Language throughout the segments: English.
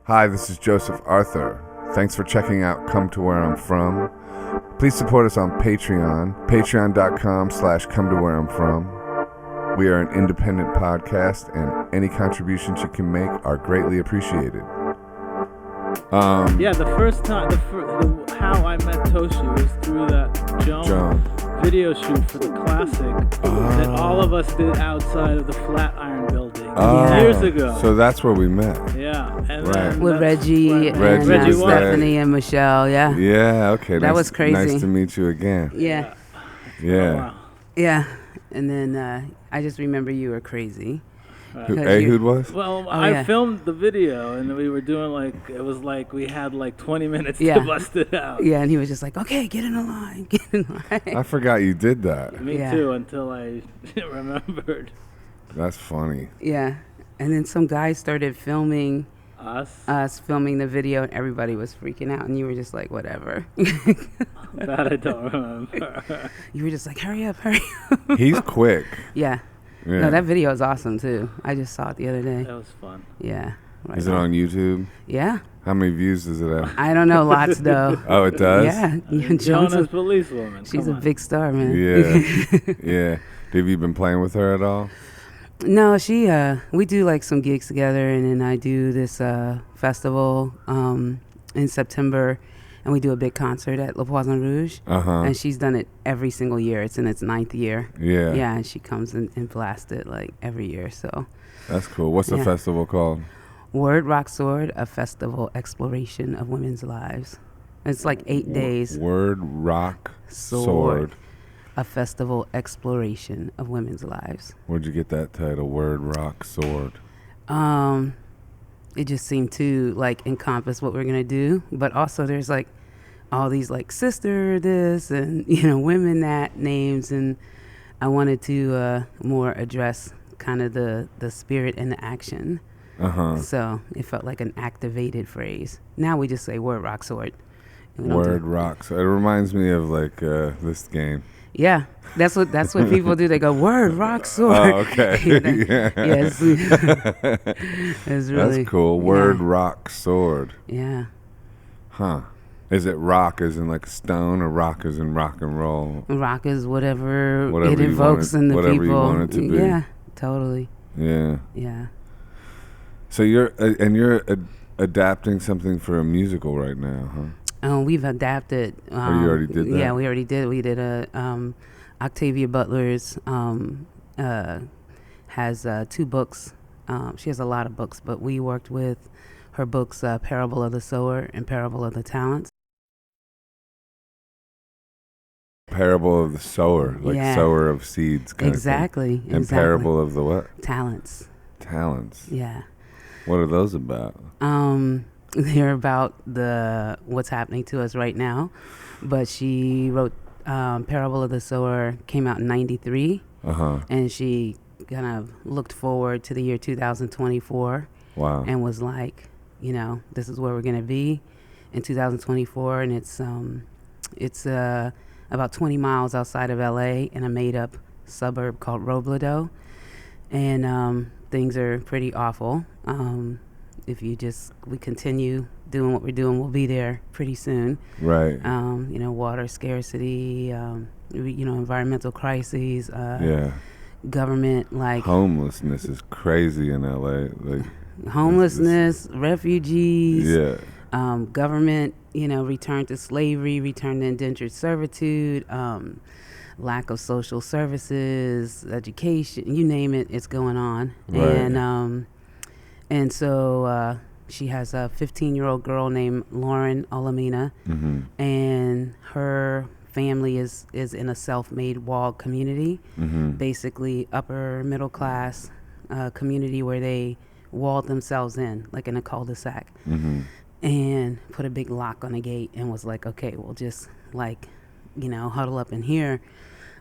Hi, this is Joseph Arthur. Thanks for checking out Come to Where I'm From. Please support us on Patreon, patreon.com/come to where I'm from. We are an independent podcast, and any contributions you can make are greatly appreciated. The first time, how I met Toshi was through that Joan video shoot for the classic that all of us did outside of the Flatiron building years ago. So that's where we met. Yeah, and right. With Reggie and Stephanie and Michelle. Yeah. Yeah. Okay. That was crazy. Nice to meet you again. Yeah. Yeah. Oh, wow. Yeah. And then I just remember you were crazy. Ehud was? Well, I filmed the video, and we were doing we had 20 minutes to bust it out. Yeah, and he was just like, okay, get in the line, get in the line. I forgot you did that. Me too, until I remembered. That's funny. Yeah, and then some guy started filming us filming the video, and everybody was freaking out, and you were just like, whatever. That I don't remember. You were just like, hurry up. He's quick. Yeah. No, that video is awesome too. I just saw it the other day. That was fun. Yeah. Right is it on YouTube? Yeah. How many views does it have? I don't know, lots though. Oh, it does? Yeah. Jonas Policewoman. She's a big star, man. Yeah. Yeah. Have you been playing with her at all? No, we do some gigs together, and then I do this festival in September, and we do a big concert at Le Poisson Rouge. And she's done it every single year. It's in its 9th year. Yeah. Yeah, and she comes and blasts it every year. So that's cool. What's the festival called? Word Rock Sword, a festival exploration of women's lives. It's 8 days. Word Rock Sword. A festival exploration of women's lives. Where'd you get that title, Word Rock Sword? It just seemed to encompass what we're gonna do, but also there's all these sister this and women that names, and I wanted to more address kind of the spirit and the action. So it felt like an activated phrase. Now we just say Word Rock Sword. Word Rock Sword. It reminds me of this game. Yeah, that's what people do. They go Word Rock Sword. Oh, okay. Yes. It's really, that's cool. Word Rock Sword. Yeah. Huh. Is it rock as in stone, or rock as in rock and roll? Rock is whatever it evokes in the whatever people. You want it to be. Yeah, totally. Yeah. Yeah. So you're adapting something for a musical right now, huh? We've adapted. You already did that? Yeah, we already did. We did Octavia Butler's has 2 books. She has a lot of books, but we worked with her books, Parable of the Sower and Parable of the Talents. Parable of the Sower, sower of seeds. Exactly. And Parable of the what? Talents. Talents. Yeah. What are those about? They're about what's happening to us right now. But she wrote Parable of the Sower, came out in 93. And she kind of looked forward to the year 2024. Wow. And was like, this is where we're going to be in 2024. And it's about 20 miles outside of LA in a made-up suburb called Robledo. And things are pretty awful. If we continue doing what we're doing, we'll be there pretty soon. Right. Water scarcity, environmental crises, government homelessness is crazy in LA. Homelessness, refugees. Yeah. Government, return to slavery, return to indentured servitude, lack of social services, education, you name it, it's going on. Right. And so she has a 15-year-old girl named Lauren Olamina, and her family is in a self-made walled community, basically upper middle class community where they walled themselves in a cul-de-sac, and put a big lock on the gate and was like, okay, we'll just huddle up in here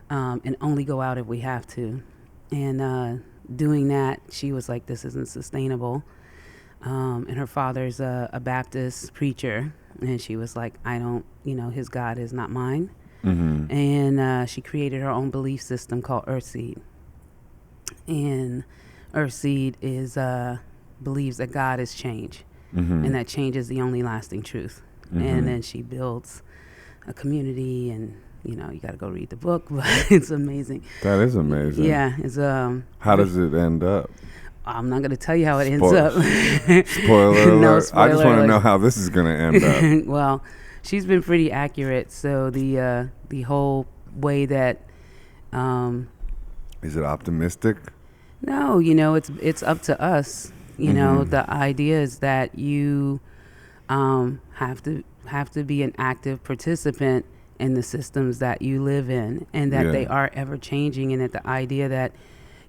and only go out if we have to. And doing that, she was like, this isn't sustainable. And her father's a Baptist preacher, and she was like, I don't, his God is not mine. And she created her own belief system called Earthseed. And Earthseed believes that God is change. and that change is the only lasting truth. And then she builds a community, and you got to go read the book, but it's amazing. That is amazing. Yeah, it's How does it end up? I'm not going to tell you how it ends up. Spoiler alert. No, I just spoiler want to alert. know how this is going to end up. Well, she's been pretty accurate. So the whole way that Is it optimistic? no, it's up to us. The idea is that you have to be an active participant in the systems that you live in, and that they are ever changing, and that the idea that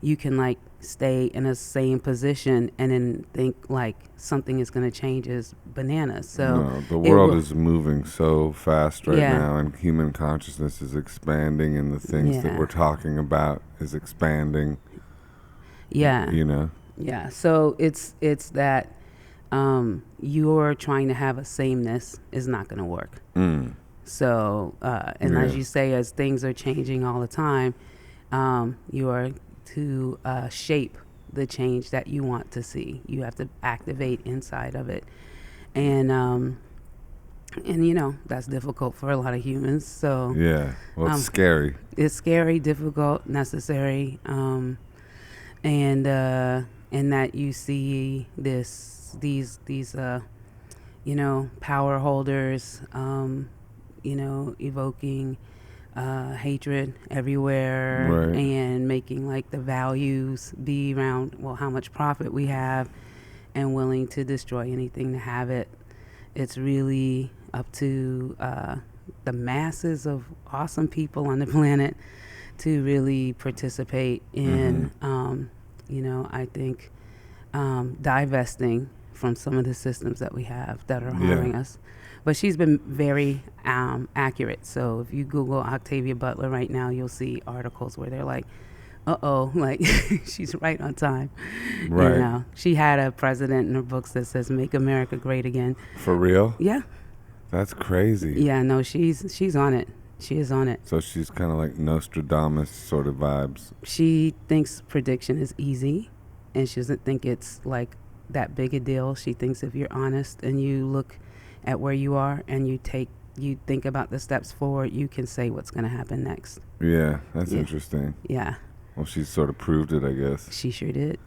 you can like stay in a same position and then think like something is going to change is bananas. So No, the world is moving so fast right now, and human consciousness is expanding, and the things that we're talking about is expanding. Yeah. Yeah. So it's that you're trying to have a sameness is not going to work. So as you say, as things are changing all the time, you are to shape the change that you want to see. You have to activate inside of it, and that's difficult for a lot of humans. So Yeah. Well, it's scary. It's scary, difficult, necessary, and that you see these power holders, evoking hatred everywhere, and making like the values be around, well, how much profit we have, and willing to destroy anything to have it. It's really up to the masses of awesome people on the planet to really participate in, I think, divesting from some of the systems that we have that are harming us. But she's been very accurate. So if you Google Octavia Butler right now, you'll see articles where they're like, like she's right on time. Right. She had a president in her books that says, "Make America Great Again." For real? Yeah. That's crazy. Yeah, no, she's on it. She is on it. So she's kind of like Nostradamus sort of vibes. She thinks prediction is easy, and she doesn't think it's like that big a deal. She thinks if you're honest and you look at where you are and you think about the steps forward, you can say what's going to happen next. Yeah, that's interesting. Yeah. Well, she sort of proved it, I guess. She sure did.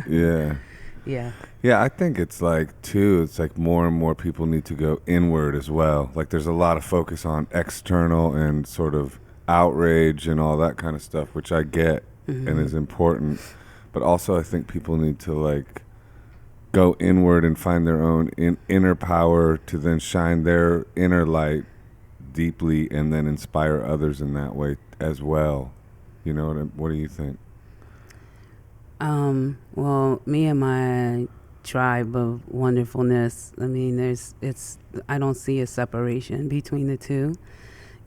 Yeah. Yeah. Yeah, I think it's like more and more people need to go inward as well. Like there's a lot of focus on external and sort of outrage and all that kind of stuff, which I get and is important. But also I think people need to like go inward and find their own inner power to then shine their inner light deeply and then inspire others in that way as well. You know what do you think? Well, me and my tribe of wonderfulness, I mean, I don't see a separation between the two.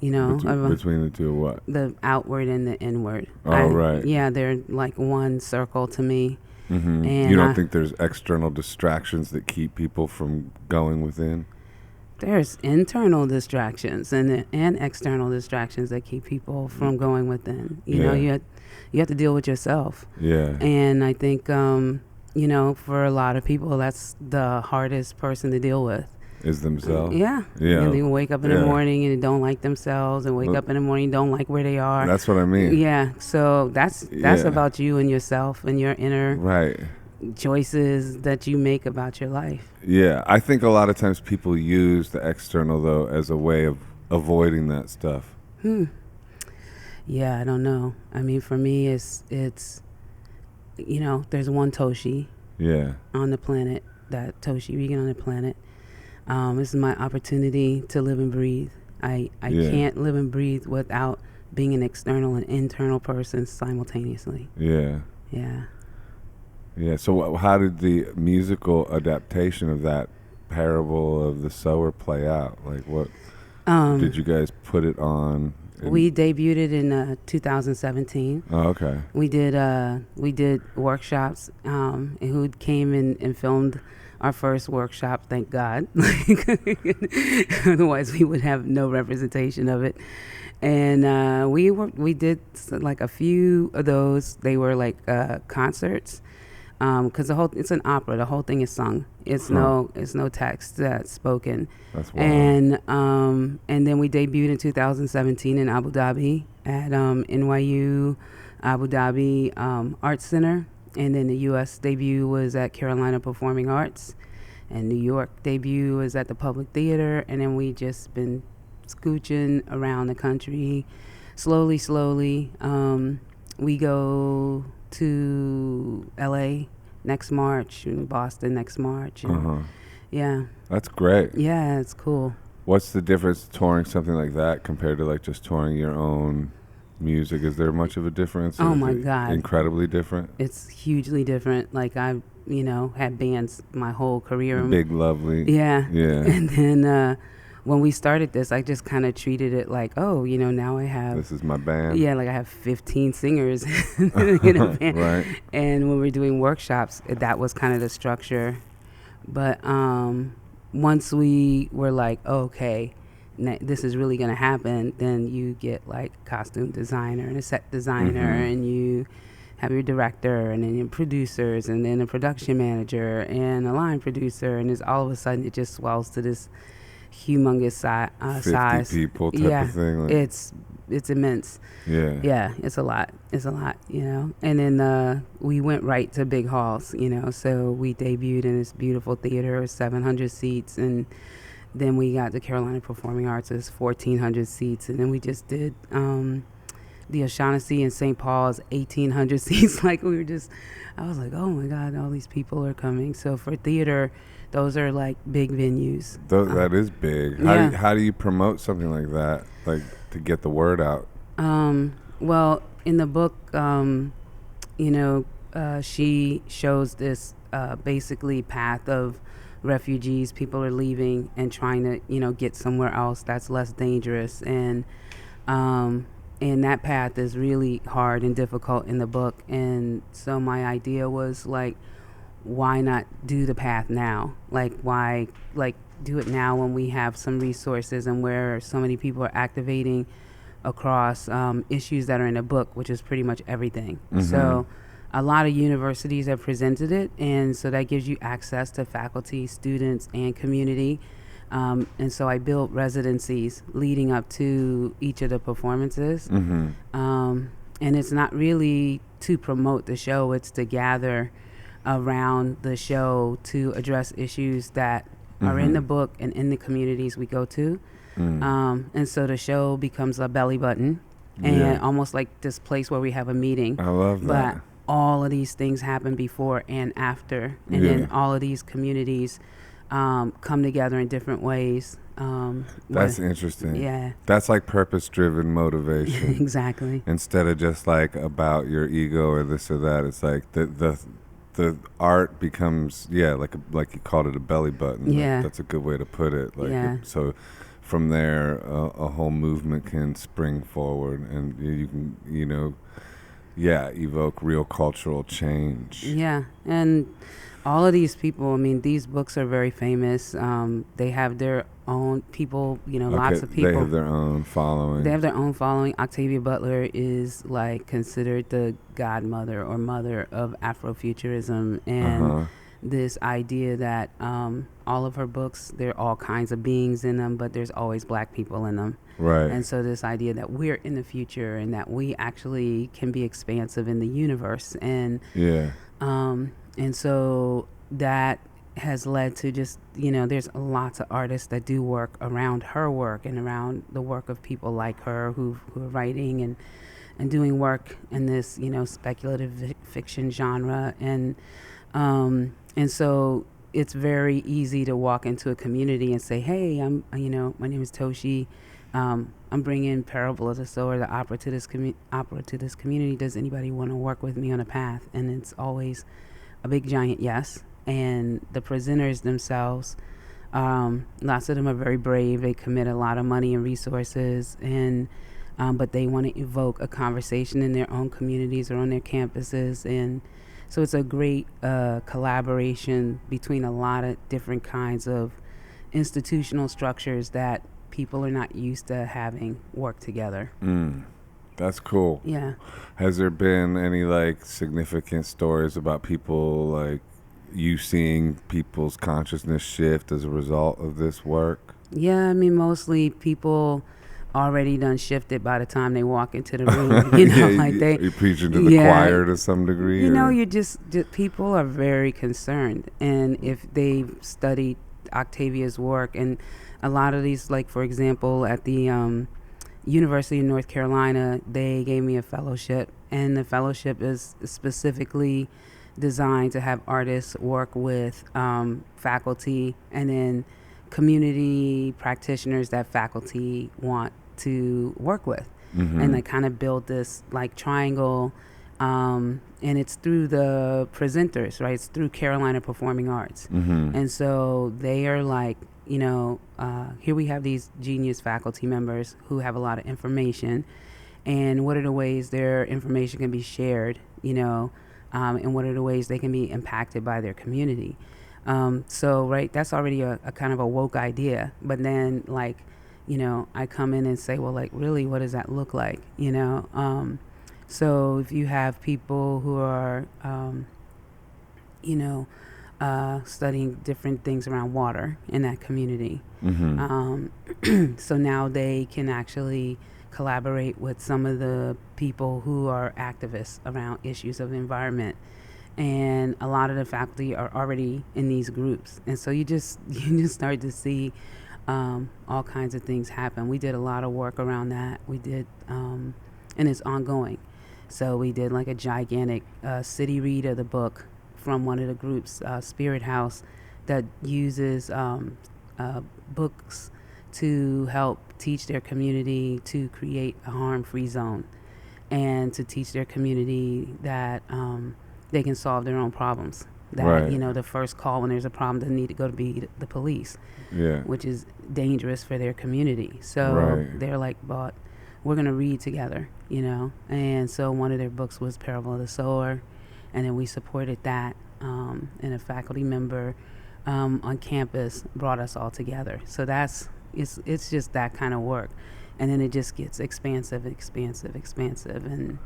Between the two, what? The outward and the inward. Right. Yeah, they're like one circle to me. Mm-hmm. And you don't think there's external distractions that keep people from going within? There's internal distractions and external distractions that keep people from going within. You know, you have to deal with yourself. Yeah. And I think, for a lot of people, that's the hardest person to deal with. Is themselves? Yeah. And they wake up in the morning and don't like themselves, and wake up in the morning and don't like where they are. That's what I mean. Yeah. So that's about you and yourself and your inner choices that you make about your life. Yeah. I think a lot of times people use the external, though, as a way of avoiding that stuff. Yeah, I don't know. I mean, for me, it's there's one Toshi on the planet, that Toshi Reagon on the planet. This is my opportunity to live and breathe. I can't live and breathe without being an external and internal person simultaneously. Yeah. Yeah. Yeah. So how did the musical adaptation of that parable of the sower play out? Like what did you guys put it on? We debuted it in 2017. Oh, okay. We did workshops, and who came and filmed our first workshop, thank God. Otherwise, we would have no representation of it. And we did like a few of those. They were like concerts because it's an opera. The whole thing is sung. It's no text that's spoken. That's wild. And then we debuted in 2017 in Abu Dhabi at NYU Abu Dhabi Arts Center, and then the U.S. debut was at Carolina Performing Arts, and New York debut was at the Public Theater, and then we just been scooching around the country, slowly. We go to L.A. next March and Boston next March. And yeah. That's great. Yeah, it's cool. What's the difference touring something like that compared to like just touring your own music? Is there much of a difference? Oh my God. Incredibly different? It's hugely different. Like I've, had bands my whole career. Big Lovely. Yeah. Yeah. And then when we started this, I just kind of treated it like, now I have... This is my band. Yeah, like I have 15 singers in a band. Right. And when we're doing workshops, that was kind of the structure. But once we were like, okay, this is really going to happen, then you get like costume designer and a set designer, and you have your director and then your producers and then a production manager and a line producer, and it's all of a sudden it just swells to this humongous 50 size. people type of thing. Like. It's immense. Yeah. Yeah, it's a lot, And then we went right to big halls, so we debuted in this beautiful theater, 700 seats, and then we got the Carolina Performing Arts, it's 1,400 seats, and then we just did the O'Shaughnessy in St. Paul's, 1,800 seats. I was like, oh my God, all these people are coming. So for theater, those are like big venues. That is big. How do you promote something like that, like to get the word out? Well, in the book, she shows this basically path of refugees. People are leaving and trying to, get somewhere else that's less dangerous. And that path is really hard and difficult in the book. And so my idea was like, why not do the path now? Like, why do it now when we have some resources and where so many people are activating across issues that are in the book, which is pretty much everything. So a lot of universities have presented it, and so that gives you access to faculty, students, and community. And so I built residencies leading up to each of the performances. And it's not really to promote the show, it's to gather around the show to address issues that are in the book and in the communities we go to. And so the show becomes a belly button and almost like this place where we have a meeting. I love that. But all of these things happen before and after. And then all of these communities come together in different ways. That's interesting. Yeah. That's like purpose-driven motivation. Exactly. Instead of just like about your ego or this or that, it's like the art becomes like you called it a belly button. Yeah. That's a good way to put it. So from there, a whole movement can spring forward, and you can evoke real cultural change. Yeah, and all of these people, these books are very famous. They have their own people, lots of people. They have their own following. Octavia Butler is like considered the godmother or mother of Afrofuturism, and this idea that all of her books, there are all kinds of beings in them, but there's always black people in them. Right. And so this idea that we're in the future and that we actually can be expansive in the universe. And and so that has led to just, there's lots of artists that do work around her work and around the work of people like her who are writing and doing work in this, speculative fiction genre. And so it's very easy to walk into a community and say, hey, my name is Toshi. I'm bringing Parable of the Sower, the opera to this community. Does anybody want to work with me on a path? And it's always a big giant yes. And the presenters themselves, lots of them are very brave. They commit a lot of money and resources, and but they want to evoke a conversation in their own communities or on their campuses. And so it's a great collaboration between a lot of different kinds of institutional structures that people are not used to having work together. That's cool. Yeah. Has there been any like significant stories about people like you seeing people's consciousness shift as a result of this work? Yeah, I mean, mostly people already done shifted by the time they walk into the room. You know, like you're preaching to the choir to some degree. You know, you just people are very concerned, and if they've studied Octavia's work, and a lot of these, like for example, at the University of North Carolina, they gave me a fellowship, and the fellowship is specifically designed to have artists work with faculty and then community practitioners that faculty want to work with. And they kind of build this like triangle, and it's through the presenters, right? It's through Carolina Performing Arts. And so they are like, you know, here we have these genius faculty members who have a lot of information, and what are the ways their information can be shared, you know, and what are the ways they can be impacted by their community. So, right, that's already a kind of a woke idea. But then, like, you know, I come in and say, well, like, really, what does that look like, you know? So if you have people who are, you know, studying different things around water in that community. So now they can actually collaborate with some of the people who are activists around issues of environment. And a lot of the faculty are already in these groups. And so you just start to see all kinds of things happen. We did a lot of work around that. We did, and it's ongoing. So we did like a gigantic city read of the book from one of the groups, Spirit House, that uses books to help teach their community to create a harm-free zone, and to teach their community that they can solve their own problems. That, you know, the first call when there's a problem doesn't need to go to be the police, which is dangerous for their community. So they're like, but we're going to read together, you know. And so one of their books was Parable of the Sower, and then we supported that, and a faculty member on campus brought us all together. So it's just that kind of work. And then it just gets expansive. And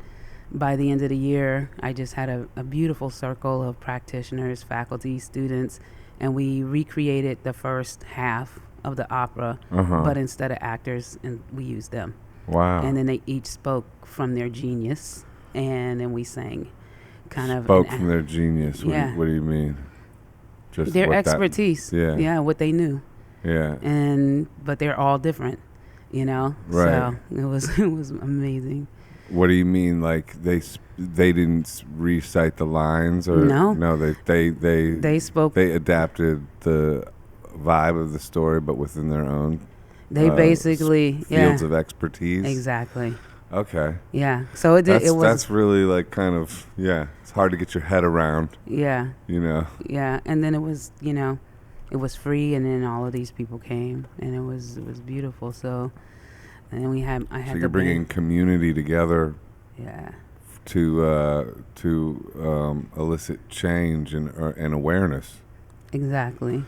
by the end of the year, I just had a beautiful circle of practitioners, faculty, students, and we recreated the first half of the opera, but instead of actors, and we used them. Wow. And then they each spoke from their genius, and then we sang kind of. Spoke from their genius. What do you mean? Just their expertise. Yeah, what they knew. Yeah. But they're all different, you know? Right. So it was amazing. What do you mean? Like they didn't recite the lines, or no? They spoke. They adapted the vibe of the story, but within their own. They basically fields of expertise. Exactly. Okay. Yeah. So it was. That's really like kind of It's hard to get your head around. Yeah. You know. Yeah, and then it was it was free, and then all of these people came, and it was beautiful. So. And then I had. So you're bringing community together. Yeah. To elicit change and awareness. Exactly.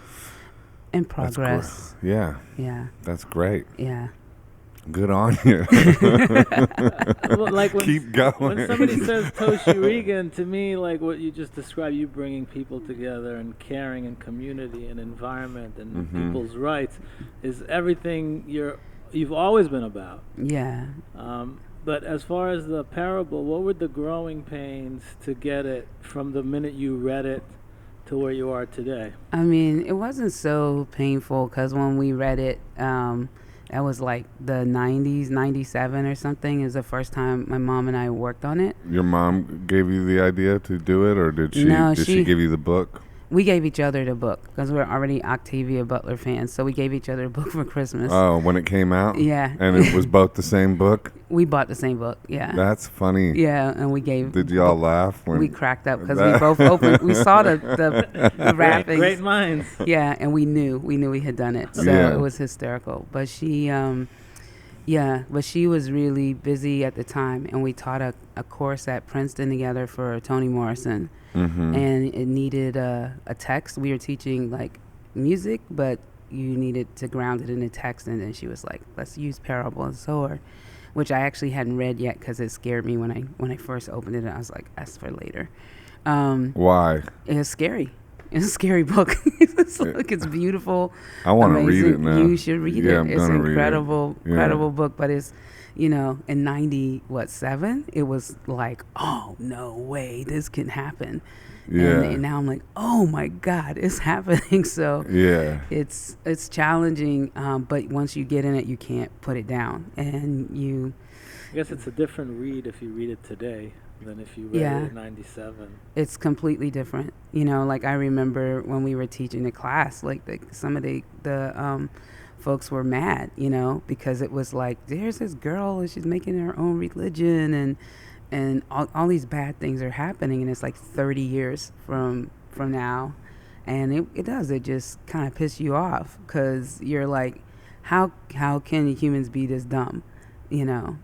And progress. Yeah. Yeah. That's great. Yeah. Good on you. Well, like keep going. When somebody says Toshi Reagon, to me, like what you just described, you bringing people together and caring and community and environment and people's rights, is everything you've always been about. Yeah. But as far as the parable, what were the growing pains to get it from the minute you read it to where you are today? I mean, it wasn't so painful because when we read it, that was like the 90s, 97 or something, is the first time my mom and I worked on it. Your mom gave you the idea to do it, or did she give you the book? We gave each other the book because we're already Octavia Butler fans. So we gave each other a book for Christmas. Oh, when it came out? Yeah. And it was both the same book? We bought the same book, yeah. That's funny. Yeah, and we gave... Did y'all laugh? We cracked up because we both opened... We saw the wrappings. Great minds. Yeah, and we knew we had done it. So it was hysterical. But she... but she was really busy at the time, and we taught a course at Princeton together for Toni Morrison. And it needed a text. We were teaching like music, but you needed to ground it in a text. And then she was like, let's use Parable and Sower. which I actually hadn't read yet because it scared me when I first opened it. I was like, that's for later. Why? It's scary. It's a scary book. It's beautiful. I want to read it now. You should read it. I'm It's an read incredible, it. incredible book. But it's, in 97, it was like, oh, no way, this can happen. Yeah. And now I'm like, oh my God, it's happening. So yeah, it's challenging. But once you get in it, you can't put it down. And I guess it's a different read if you read it today than if you read it in 97. It's completely different. Like I remember when we were teaching a class, like some of the folks were mad, because it was like, there's this girl and she's making her own religion and all these bad things are happening, and it's like 30 years from now. And it just kind of piss you off because you're like, how can humans be this dumb?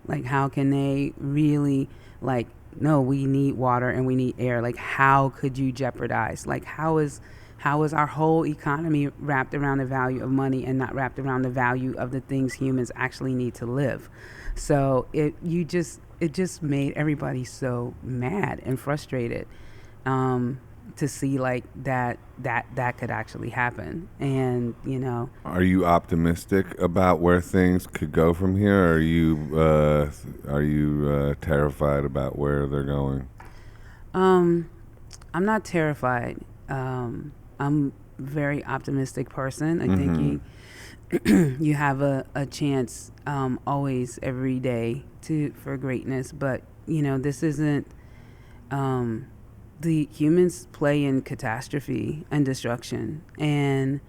Like how can they really like, no, we need water and we need air. Like, how could you jeopardize? Like, how is our whole economy wrapped around the value of money and not wrapped around the value of the things humans actually need to live? So it just made everybody so mad and frustrated to see like that could actually happen. And Are you optimistic about where things could go from here? Or are you terrified about where they're going? I'm not terrified. I'm a very optimistic person. I think you have a chance always every day for greatness, but this isn't the humans play in catastrophe and destruction, and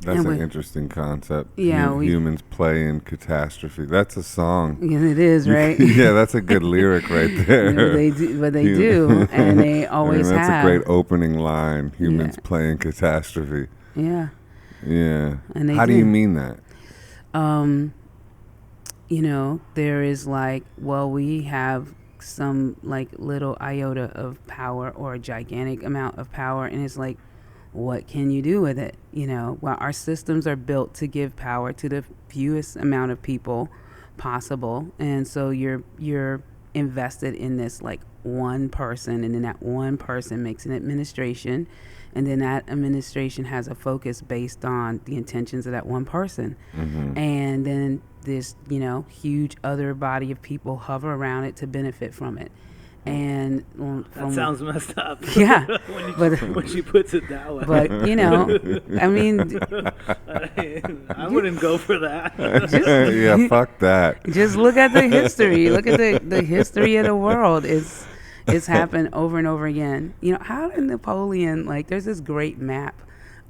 that's an interesting concept. Yeah, humans play in catastrophe. That's a song. Yeah, it is, right? Yeah, that's a good lyric right there. They do, and they always that's have. That's a great opening line. Humans play in catastrophe. Yeah. Yeah. And how do you mean that? There is like, well, we have some like little iota of power or a gigantic amount of power, and it's like, what can you do with it? Well, our systems are built to give power to the fewest amount of people possible, and so you're invested in this like one person, and then that one person makes an administration, and then that administration has a focus based on the intentions of that one person. And then this huge other body of people hover around it to benefit from it. And that sounds messed up. Yeah, when she puts it that way. But I mean, I wouldn't go for that. Yeah, fuck that. Just look at the history. Look at the history of the world. It's happened over and over again. How did Napoleon, like, there's this great map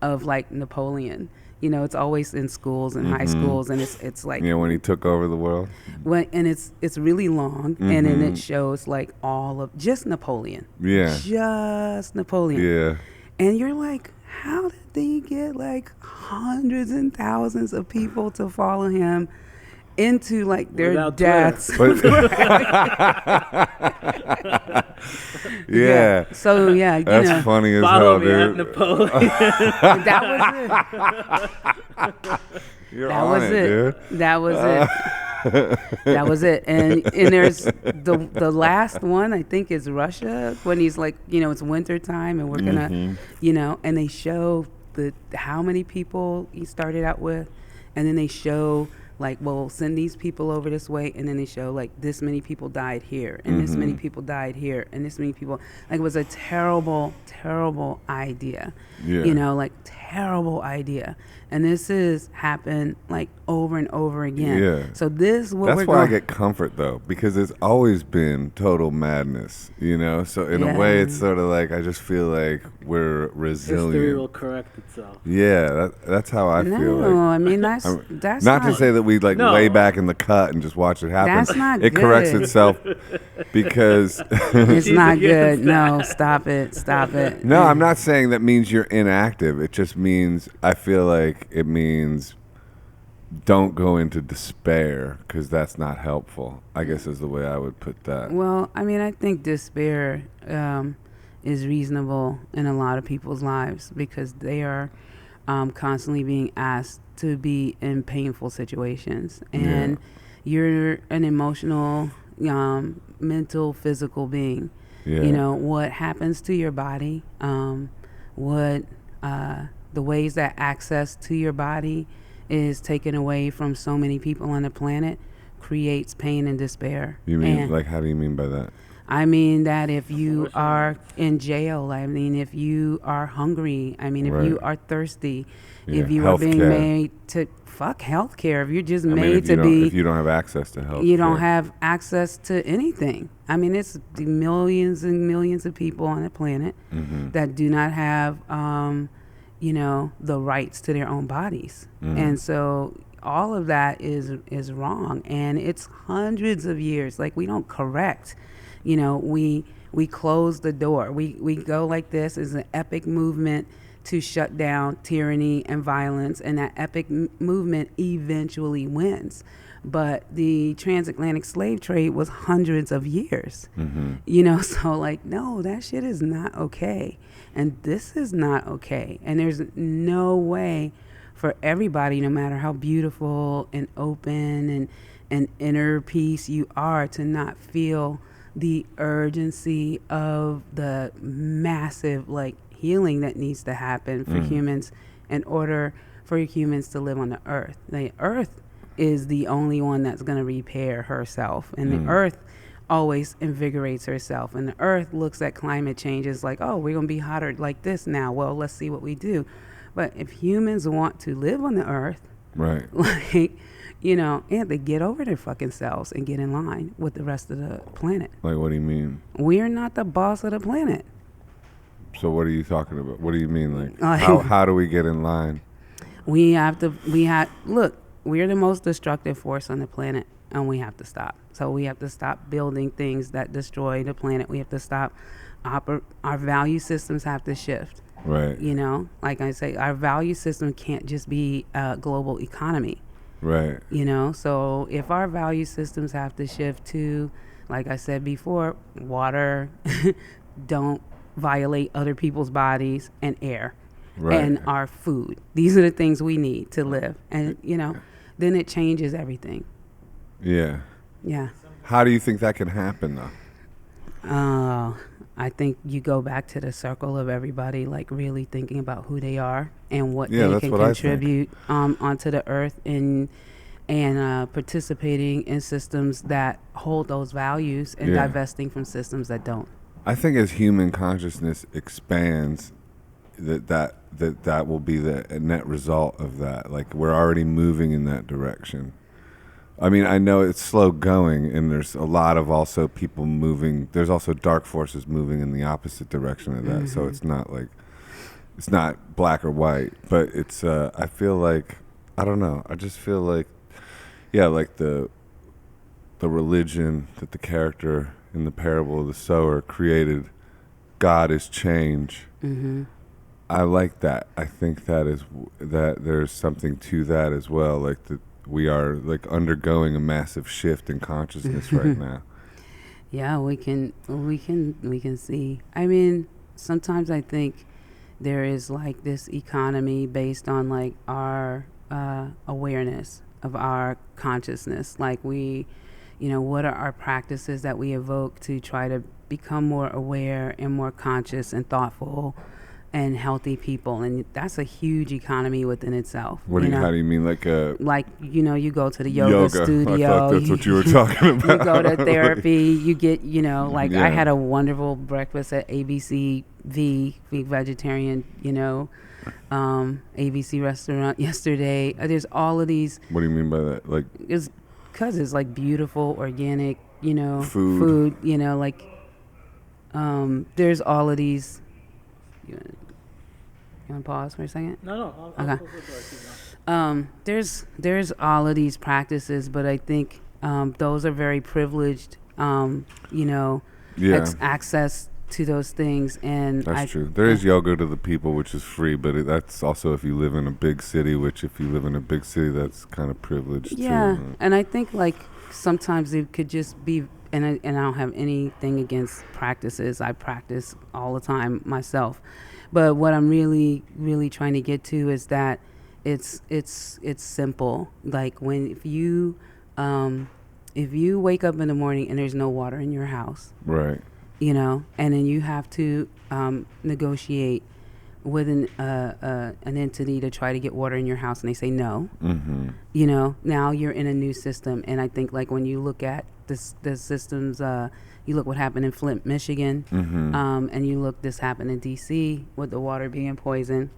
of like Napoleon. It's always in schools and high schools, and it's like, when he took over the world. And it's really long, and then it shows like all of just Napoleon. Yeah. Just Napoleon. Yeah. And you're like, how did they get like hundreds and thousands of people to follow him into like their Without deaths? Yeah. So yeah, that's funny as follow hell, me dude. at Napoleon. That was it. You're That on was it, it. dude. That was it. That was it. And there's the last one, I think, is Russia, when he's like, it's winter time and we're gonna, and they show how many people he started out with, and then they show like, well, send these people over this way, and then they show like this many people died here, and this many people died here, and this many people. Like, it was a terrible, terrible idea. Yeah. Like terrible idea. And this has happened like over and over again. Yeah. So this is what That's we're why going. I get comfort though, because it's always been total madness, So in a way, it's sort of like I just feel like we're resilient. History will correct itself. Yeah, that's how I feel. No, Like. I mean that's Not to say that we like No. lay back in the cut and just watch it happen. That's not It corrects good. itself because. it's She's not against good. No, stop it. No, I'm not saying that means you're inactive. It just means I feel like it means don't go into despair, because that's not helpful, I guess is the way I would put that. Well, I mean, I think despair is reasonable in a lot of people's lives because they are constantly being asked to be in painful situations, and you're an emotional, mental, physical being. You know what happens to your body, what the ways that access to your body is taken away from so many people on the planet creates pain and despair. You mean, like, how do you mean by that? I mean that if you are in jail, I mean if you are hungry, I mean if you are thirsty, if you are being made to fuck healthcare, if you're just made to be, if you don't have access to health, you don't have access to anything. I mean, it's the millions and millions of people on the planet that do not have, the rights to their own bodies, and so all of that is wrong, and it's hundreds of years. Like, we don't correct. We close the door. We go like this is an epic movement to shut down tyranny and violence, and that epic movement eventually wins. But the transatlantic slave trade was hundreds of years. So like, no, that shit is not okay, and this is not okay, and there's no way for everybody, no matter how beautiful and open and inner peace you are, to not feel the urgency of the massive healing that needs to happen for humans in order for humans to live on the earth. The earth is the only one that's going to repair herself, and the earth always invigorates herself, and the earth looks at climate change as like, oh, we're going to be hotter like this now, well, let's see what we do. But if humans want to live on the earth, right, they have to get over their fucking selves and get in line with the rest of the planet. Like, what do you mean? We're not the boss of the planet. So what are you talking about? What do you mean? How do we get in line? Look, we're the most destructive force on the planet, and we have to stop. So we have to stop building things that destroy the planet. We have to stop. Our value systems have to shift. Right. Like I say, our value system can't just be a global economy. Right. So if our value systems have to shift to, like I said before, water, don't violate other people's bodies, and air, and our food. These are the things we need to live. And, then it changes everything. Yeah. Yeah. How do you think that can happen, though? I think you go back to the circle of everybody, really thinking about who they are and what they can contribute onto the earth, and participating in systems that hold those values, and divesting from systems that don't. I think as human consciousness expands, that will be the net result of that. Like, we're already moving in that direction. I mean, I know it's slow going, and there's a lot of also people moving. There's also dark forces moving in the opposite direction of that. So it's not it's not black or white, but it's, I feel like, I don't know. I just feel like, like the religion that the character in the parable of the sower created, God is change. I like that. I think that there's something to that as well. Like, that we are undergoing a massive shift in consciousness right now. Yeah, we can see. I mean, sometimes I think there is this economy based on our awareness of our consciousness. What are our practices that we evoke to try to become more aware and more conscious and thoughtful and healthy people, and that's a huge economy within itself. How do you mean? You go to the yoga studio. I thought that's what you were talking about. You go to therapy. You get, I had a wonderful breakfast at ABC vegetarian, ABC restaurant yesterday. There's all of these. What do you mean by that? It's because it's beautiful, organic, food. There's all of these. You want to pause for a second? No. Okay. There's all of these practices, but I think those are very privileged. Access to those things, and that's true. There is yoga to the people, which is free, but that's also if you live in a big city. Which, if you live in a big city, that's kind of privileged. Yeah, too. And I think sometimes it could just be and I don't have anything against practices. I practice all the time myself. But what I'm really, really trying to get to is that it's simple. Like if you wake up in the morning and there's no water in your house, right? And then you have to negotiate with an entity to try to get water in your house, and they say no. Now you're in a new system, and I think like when you look at the systems, you look what happened in Flint, Michigan, and you look this happened in D.C. with the water being poisoned.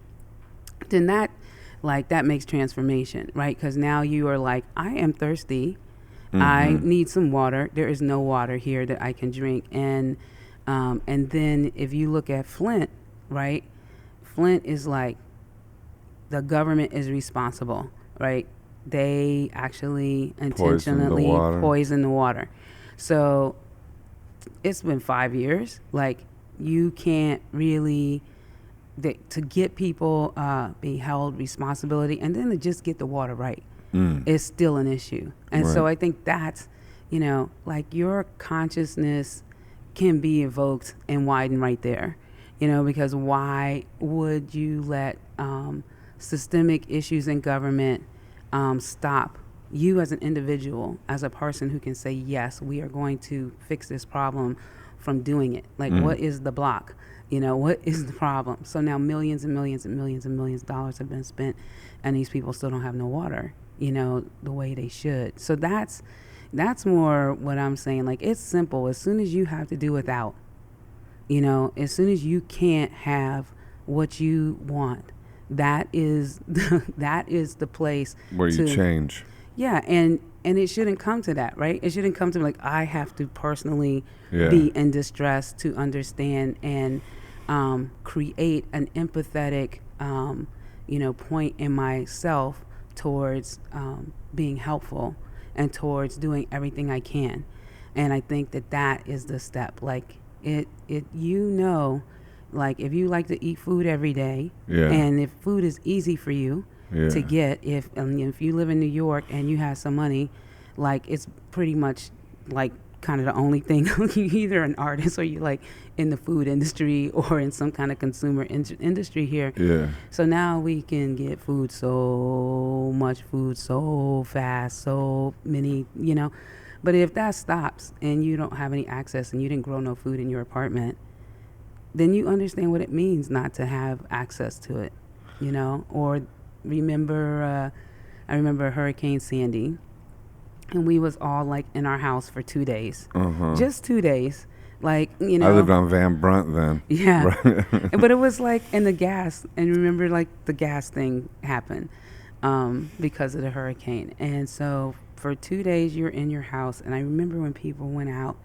Then that makes transformation, right? Because now you are like, I am thirsty. I need some water. There is no water here that I can drink, and then if you look at Flint, right? Flint is like the government is responsible, right? They actually intentionally poison the water. So it's been 5 years. Like you can't really to get people be held responsibility, and then to just get the water right is still an issue. And so I think that's, like your consciousness can be evoked and widened right there. Because why would you let systemic issues in government stop you as an individual, as a person who can say, yes, we are going to fix this problem from doing it? Like, what is the block? What is the problem? So now millions and millions and millions and millions of dollars have been spent, and these people still don't have no water, the way they should. So that's more what I'm saying. Like, it's simple. As soon as you have to do without, as soon as you can't have what you want, that is the place where you change. Yeah, and it shouldn't come to that, right? It shouldn't come to like I have to personally be in distress to understand and create an empathetic, point in myself towards being helpful and towards doing everything I can. And I think that is the step. Like like if you like to eat food every day, and if food is easy for you to get, if you live in New York and you have some money, like it's pretty much like kind of the only thing. You're either an artist or you like in the food industry or in some kind of consumer industry here. Yeah. So now we can get food, so much food, so fast, so many, But if that stops and you don't have any access and you didn't grow no food in your apartment, then you understand what it means not to have access to it, Or I remember Hurricane Sandy, and we was all like in our house for 2 days, just 2 days. Like, I lived on Van Brunt then. Yeah. But it was like in the gas, and remember like the gas thing happened because of the hurricane. And so for 2 days you're in your house, and I remember when people went out,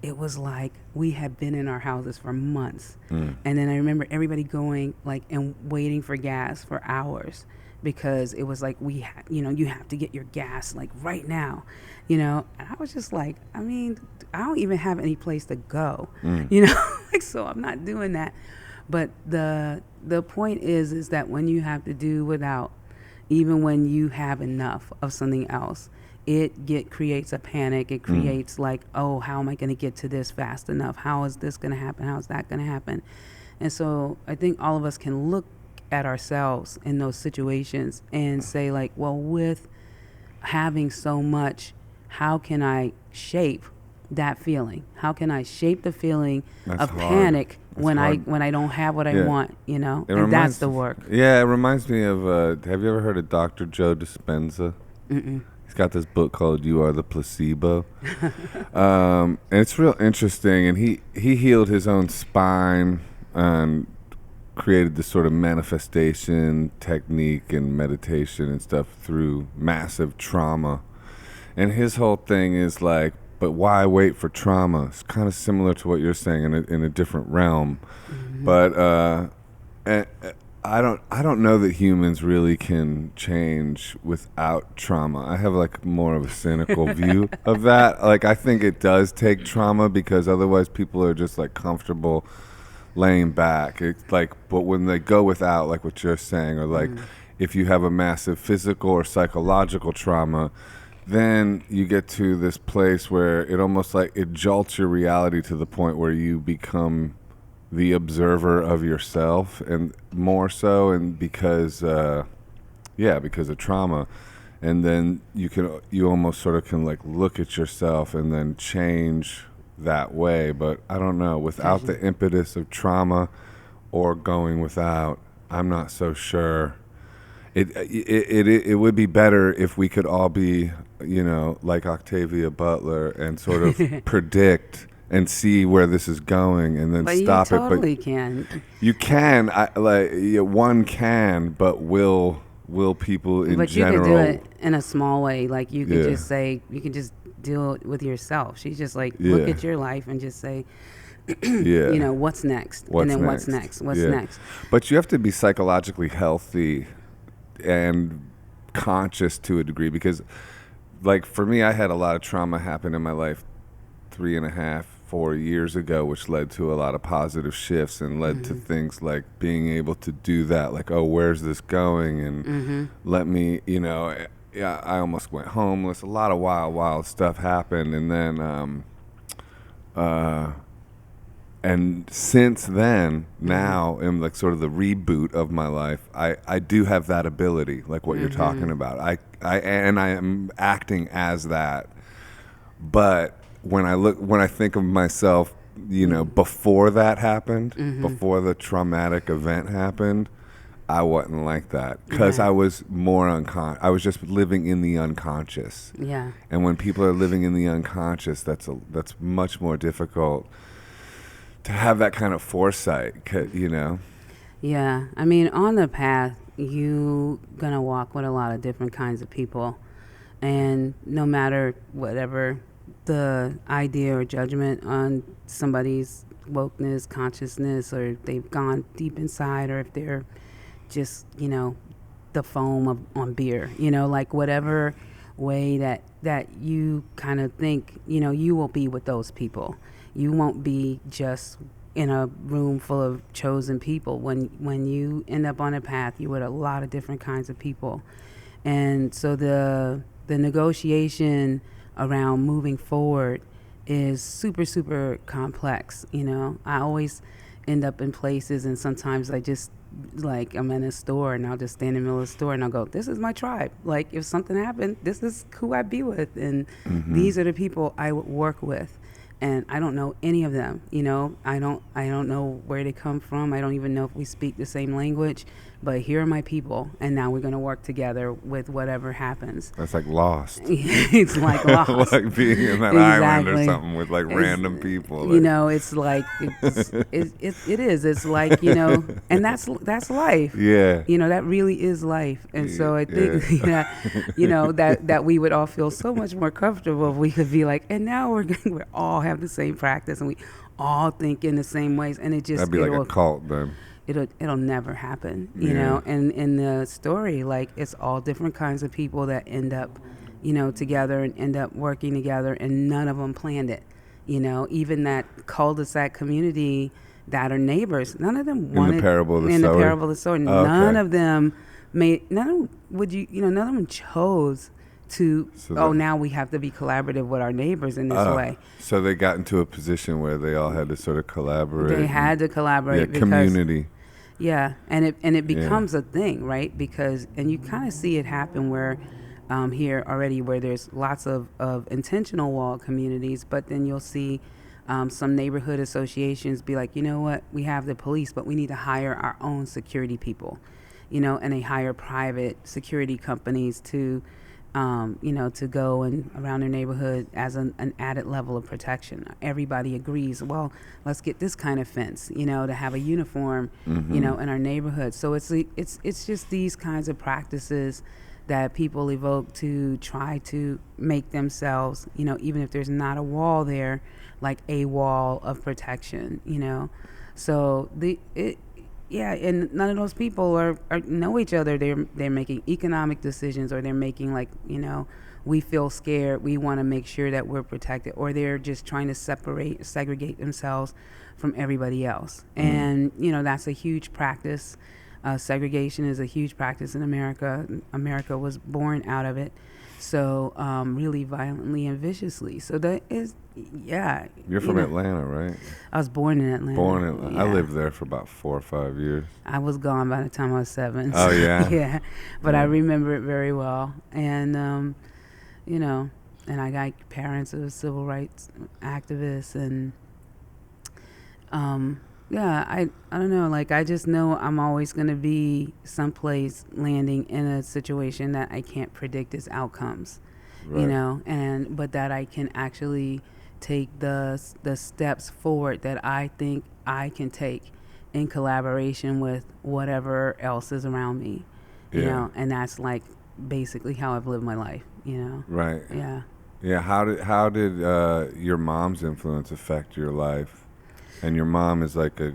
it was like we had been in our houses for months. And then I remember everybody going like and waiting for gas for hours, because it was like you have to get your gas like right now, and I was just like, I don't even have any place to go, like, so I'm not doing that. But the point is that when you have to do without, even when you have enough of something else, it creates a panic. It creates like, oh, how am I going to get to this fast enough? How is this going to happen? How is that going to happen? And so I think all of us can look at ourselves in those situations and say like, well, with having so much, how can I shape that feeling? How can I shape the feeling of panic when I don't have what I want, and that's the work. Yeah, it reminds me of, have you ever heard of Dr. Joe Dispenza? Mm-mm. He's got this book called You Are the Placebo. And it's real interesting, and he healed his own spine and created this sort of manifestation technique and meditation and stuff through massive trauma. And his whole thing is like, but why wait for trauma? It's kind of similar to what you're saying in a different realm. But I don't know that humans really can change without trauma. I have like more of a cynical view of that. Like, I think it does take trauma, because otherwise people are just like comfortable laying back. It's like, but when they go without, like what you're saying, or like if you have a massive physical or psychological trauma, then you get to this place where it almost like it jolts your reality to the point where you become the observer of yourself, and more so, and because of trauma. And then you almost sort of can like look at yourself and then change that way. But I don't know, without the impetus of trauma or going without, I'm not so sure. It would be better if we could all be, like Octavia Butler and sort of predict and see where this is going and then stop it. But you totally it. But can. You can, one can, but will people in but general? But you could do it in a small way. Like you could just say, you can just deal with yourself. She's just like, look at your life and just say, what's next? What's next? What's next? But you have to be psychologically healthy and conscious to a degree, because like for me, I had a lot of trauma happen in my life 3.5-4 years ago, which led to a lot of positive shifts and led to things like being able to do that, like, oh, where's this going? And let me, I almost went homeless. A lot of wild stuff happened. And then, and since then, now in like sort of the reboot of my life, I do have that ability, like what you're talking about. I am acting as that. But when I think of myself, before that happened, before the traumatic event happened, I wasn't like that, because I was more I was just living in the unconscious. Yeah. And when people are living in the unconscious, that's much more difficult to have that kind of foresight, Yeah. I mean, on the path, you gonna walk with a lot of different kinds of people, and no matter whatever the idea or judgment on somebody's wokeness, consciousness, or if they've gone deep inside, or if they're just, the foam on beer, like whatever way that you kind of think, you will be with those people. You won't be just in a room full of chosen people. When you end up on a path, you're with a lot of different kinds of people. And so the negotiation around moving forward is super, super complex. I always end up in places, and sometimes I just, like, I'm in a store and I'll just stand in the middle of the store and I'll go, this is my tribe. Like, if something happened, this is who I'd be with, and these are the people I would work with. And I don't know any of them, I don't know where they come from. I don't even know if we speak the same language, but here are my people, and now we're going to work together with whatever happens. That's like Lost. It's like Lost. Like being in that island or something with like random people. It's like, it is. It's like, and that's life. Yeah. That really is life. And so I think, that we would all feel so much more comfortable if we could be like, and now we all have the same practice and we all think in the same ways, and it just, that'd be like a cult then. It'll never happen, know. And in the story, like, it's all different kinds of people that end up, together and end up working together, and none of them planned it. Even that cul-de-sac community that are neighbors, none of them wanted. In the parable of the Sower. In the parable of the Sower, none of them none of them chose to, now we have to be collaborative with our neighbors in this way. So they got into a position where they all had to sort of collaborate. They had to collaborate. Yeah, community. Yeah, and it becomes a thing, right? Because, and you kind of see it happen where here already, where there's lots of intentional wall communities, but then you'll see some neighborhood associations be like, you know what, we have the police, but we need to hire our own security people, and they hire private security companies to to go and around their neighborhood as an added level of protection. Everybody agrees, well, let's get this kind of fence, to have a uniform, in our neighborhood. So it's just these kinds of practices that people evoke to try to make themselves, even if there's not a wall there, like a wall of protection, So and none of those people are know each other. They're making economic decisions, or they're making we feel scared, we want to make sure that we're protected, or they're just trying to segregate themselves from everybody else. And that's a huge practice Segregation is a huge practice in America. America was born out of it. So really violently and viciously. So that is, yeah. You're from Atlanta, right? I was born in Atlanta. Born in Atlanta. Yeah. I lived there for about 4 or 5 years. I was gone by the time I was 7. Oh, yeah? Yeah. But I remember it very well. And, you know, and I got parents of civil rights activists. And, yeah, I don't know. Like, I just know I'm always going to be someplace landing in a situation that I can't predict its outcomes, Right. you know, but that I can actually take the steps forward that I think I can take in collaboration with whatever else is around me, you know, and that's like basically how I've lived my life, you know. Right. Yeah. Yeah. How did your mom's influence affect your life? And your mom is like a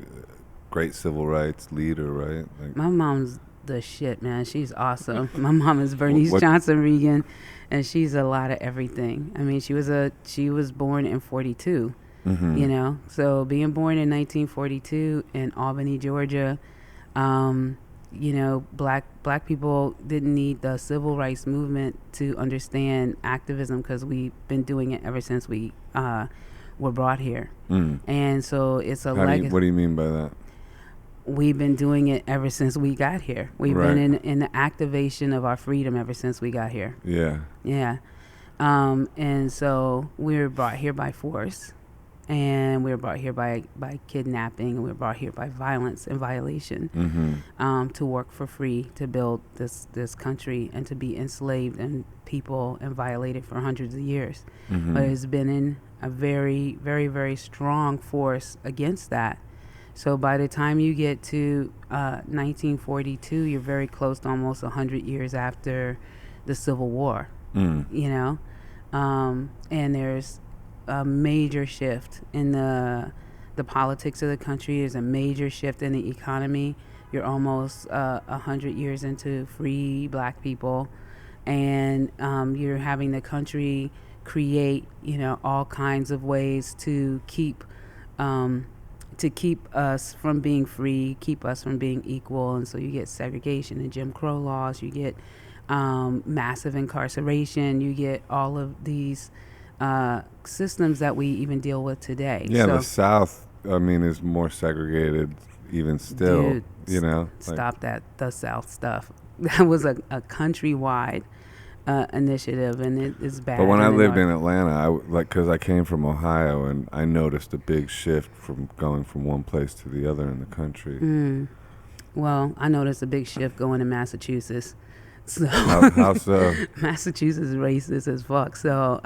great civil rights leader, right? Like, my mom's the shit, man. She's awesome. My mom is Bernice Johnson Reagon, and she's a lot of everything. I mean, she was born in 42, you know. So being born in 1942 in Albany, Georgia, you know, black people didn't need the civil rights movement to understand activism because we've been doing it ever since we were brought here. And so it's a legacy. What do you mean by that? We've been doing it ever since we got here. We've been in the activation of our freedom ever since we got here. Yeah. Yeah. And so we were brought here by force, and we were brought here by kidnapping, and we were brought here by violence and violation, to work for free, to build this country, and to be enslaved and people and violated for hundreds of years. But it's been in a very, very, very strong force against that. So by the time you get to 1942, you're very close to almost 100 years after the Civil War, you know? And there's a major shift in the politics of the country. There's a major shift in the economy. You're almost 100 years into free black people. And you're having the country create, you know, all kinds of ways to keep us from being free, keep us from being equal. And so you get segregation and Jim Crow laws, you get massive incarceration, you get all of these systems that we even deal with today. Yeah, so, the South, I mean, is more segregated even still, dude, you know? Stop that, the South stuff. That was a countrywide initiative, and it is bad. But when I lived in Atlanta, because I came from Ohio, and I noticed a big shift from going from one place to the other in the country. Well, I noticed a big shift going to Massachusetts. So how so? Massachusetts is racist as fuck. So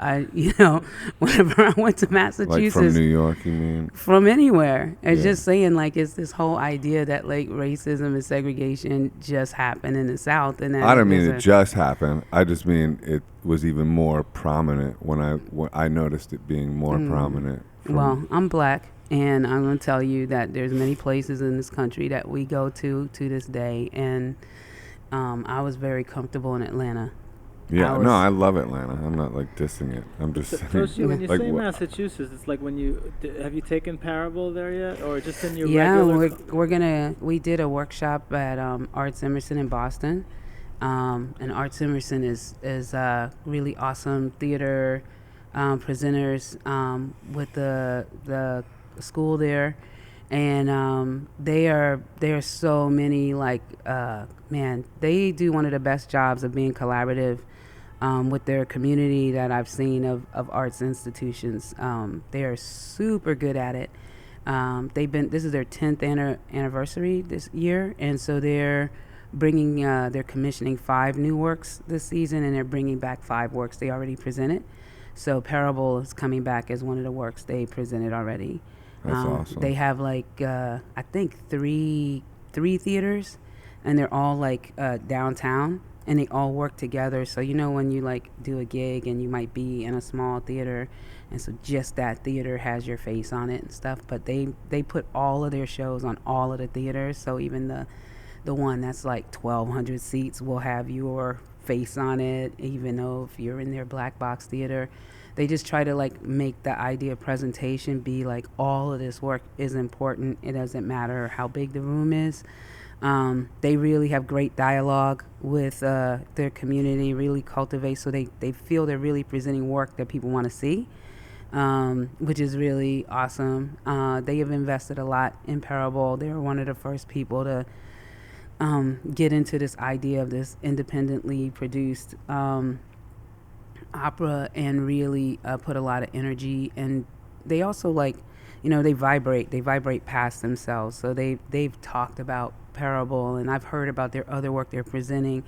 whenever I went to Massachusetts, Like from New York, you mean? From anywhere. It's just saying, like, it's this whole idea that like racism and segregation just happened in the South, and I don't mean it just happened. I just mean it was even more prominent when I noticed it being more prominent. Well, I'm black, and I'm going to tell you that there's many places in this country that we go to this day, and I was very comfortable in Atlanta. Yeah, I love Atlanta. I'm not like dissing it. I'm just saying. Toshi, when you like say Massachusetts, it's like when have you taken Parable there yet, or just in your regular? We did a workshop at Arts Emerson in Boston, and Arts Emerson is really awesome theater presenters with the school there. And there are so many, like, man, they do one of the best jobs of being collaborative with their community that I've seen of arts institutions. They are super good at it. This is their 10th anniversary this year, and so they're commissioning 5 new works this season, and they're bringing back 5 works they already presented. So Parable is coming back as one of the works they presented already. That's awesome. They have like I think three theaters, and they're all like downtown, and they all work together. So when you like do a gig and you might be in a small theater, and so just that theater has your face on it and stuff. But they put all of their shows on all of the theaters. So even the one that's like 1,200 seats will have your face on it, even though if you're in their black box theater. They just try to like make the idea of presentation be like all of this work is important. It doesn't matter how big the room is. They really have great dialogue with their community, really cultivate, so they feel they're really presenting work that people want to see, which is really awesome. They have invested a lot in Parable. They were one of the first people to get into this idea of this independently produced opera and really put a lot of energy. And they also they vibrate past themselves. So they've talked about Parable, and I've heard about their other work they're presenting.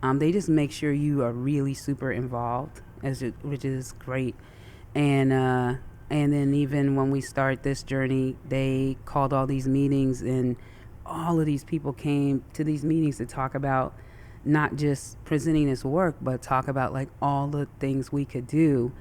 They just make sure you are really super involved, which is great. And then even when we start this journey, they called all these meetings, and all of these people came to these meetings to talk about not just presenting this work, but talk about like all the things we could do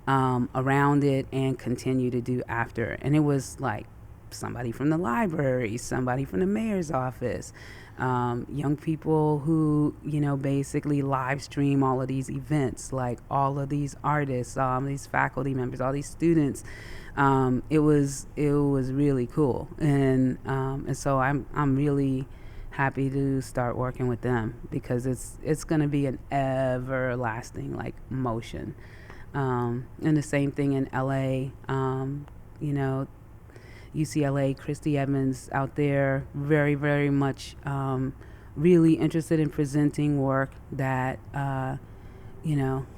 around it and continue to do after. And it was like somebody from the library, somebody from the mayor's office, young people who, basically live stream all of these events, like all of these artists, these faculty members, all these students. It was really cool. And so I'm really happy to start working with them, because it's going to be an everlasting like motion. And the same thing in LA, UCLA, Christy Evans out there, very, very much really interested in presenting work that,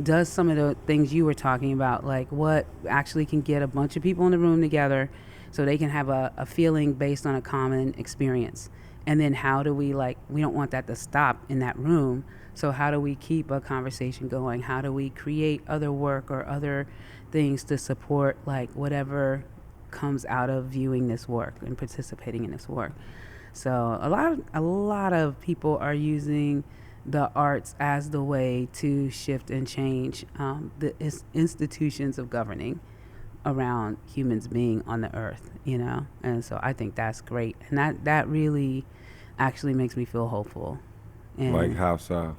does some of the things you were talking about, like what actually can get a bunch of people in the room together so they can have a feeling based on a common experience. And then how do we we don't want that to stop in that room. So how do we keep a conversation going? How do we create other work or other things to support whatever comes out of viewing this work and participating in this work? So a lot of people are using the arts as the way to shift and change the institutions of governing around humans being on the earth, and so I think that's great, and that really actually makes me feel hopeful. And like how so?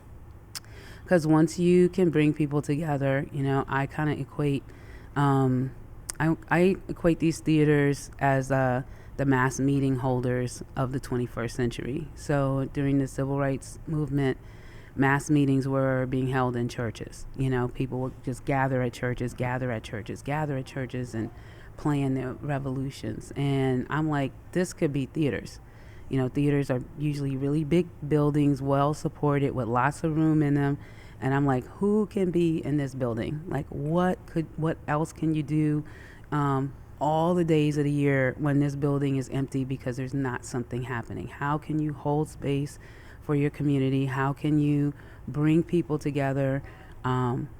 Because once you can bring people together, I kind of equate I equate these theaters as the mass meeting holders of the 21st century. So during the civil rights movement, mass meetings were being held in churches. People would just gather at churches, and plan their revolutions. And I'm like, this could be theaters. Theaters are usually really big buildings, well supported, with lots of room in them. And I'm like, who can be in this building? Like, what else can you do all the days of the year when this building is empty because there's not something happening? How can you hold space for your community? How can you bring people together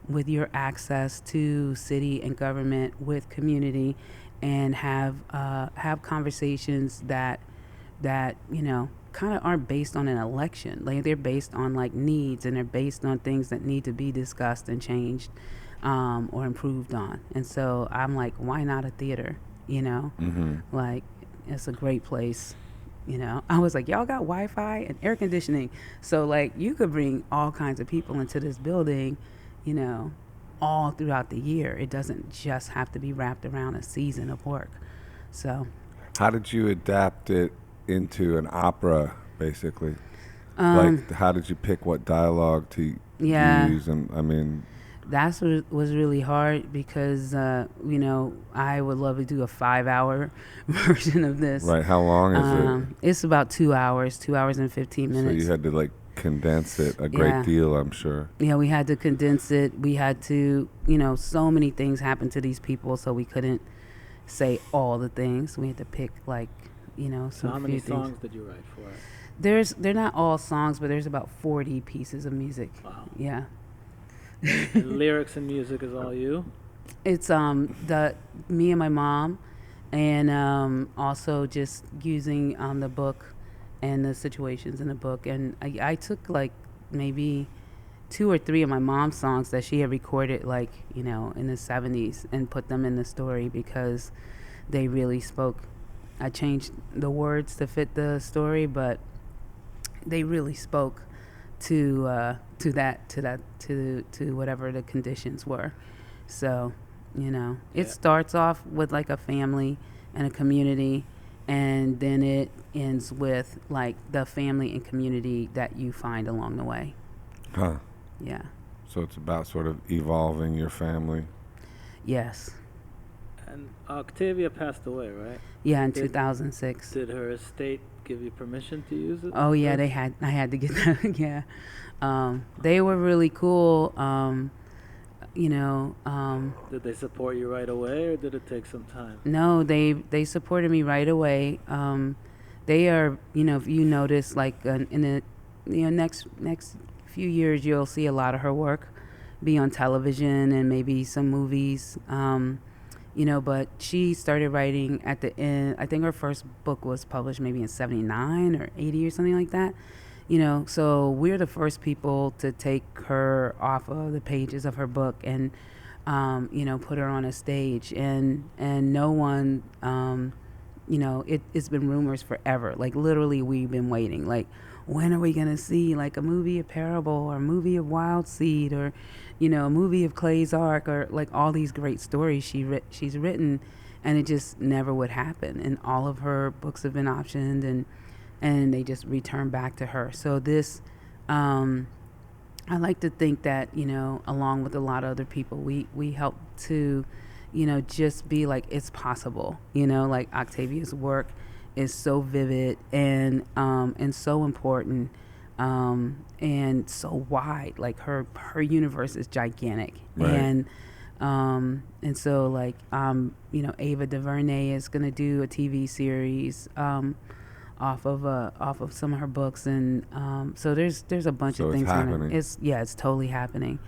with your access to city and government, with community, and have conversations that kind of aren't based on an election. Like, they're based on needs, and they're based on things that need to be discussed and changed or improved on. And so I'm like, why not a theater? Like, it's a great place. I was like, y'all got Wi-Fi and air conditioning, so you could bring all kinds of people into this building, all throughout the year. It doesn't just have to be wrapped around a season of work. So how did you adapt it into an opera, basically? How did you pick what dialogue to use? And I mean, that's what was really hard, because I would love to do a 5-hour version of this. Right. How long is it? It's about 2 hours, 2 hours and 15 minutes. So you had to condense it a great deal, I'm sure. Yeah, we had to condense it. We had to, so many things happened to these people, so we couldn't say all the things. We had to pick some. So how many songs did you write for it? They're not all songs, but there's about 40 pieces of music. Wow. Yeah. And lyrics and music is all you? It's me and my mom, and also just using the book and the situations in the book. And I took maybe 2 or 3 of my mom's songs that she had recorded in the 70s and put them in the story, because they really spoke. I changed the words to fit the story, but they really spoke to whatever the conditions were. So it starts off with a family and a community, and then it ends with like the family and community that you find along the way. Huh. Yeah. So it's about sort of evolving your family. Yes. And Octavia passed away, right? Yeah, in 2006. Did her estate give you permission to use it? Oh yeah, I had to get that. Yeah. They were really cool. Did they support you right away, or did it take some time? No, they supported me right away. They are, if you notice, like in the next few years, you'll see a lot of her work be on television and maybe some movies. But she started writing at the end. I think her first book was published maybe in 79 or 80 or something like that. So we're the first people to take her off of the pages of her book and, put her on a stage. And no one, it's been rumors forever. Like literally we've been waiting. Like, when are we going to see like a movie of Parable or a movie of Wild Seed or, a movie of Clay's Ark or like all these great stories she's written, and it just never would happen. And all of her books have been optioned and they just return back to her. So this, I like to think that, along with a lot of other people, we help to, just be like, it's possible, like Octavia's work is so vivid and so important, and so wide. Like her universe is gigantic. Right. And so like, Ava DuVernay is going to do a TV series, off of some of her books, and so there's a bunch of things happening. It's totally happening.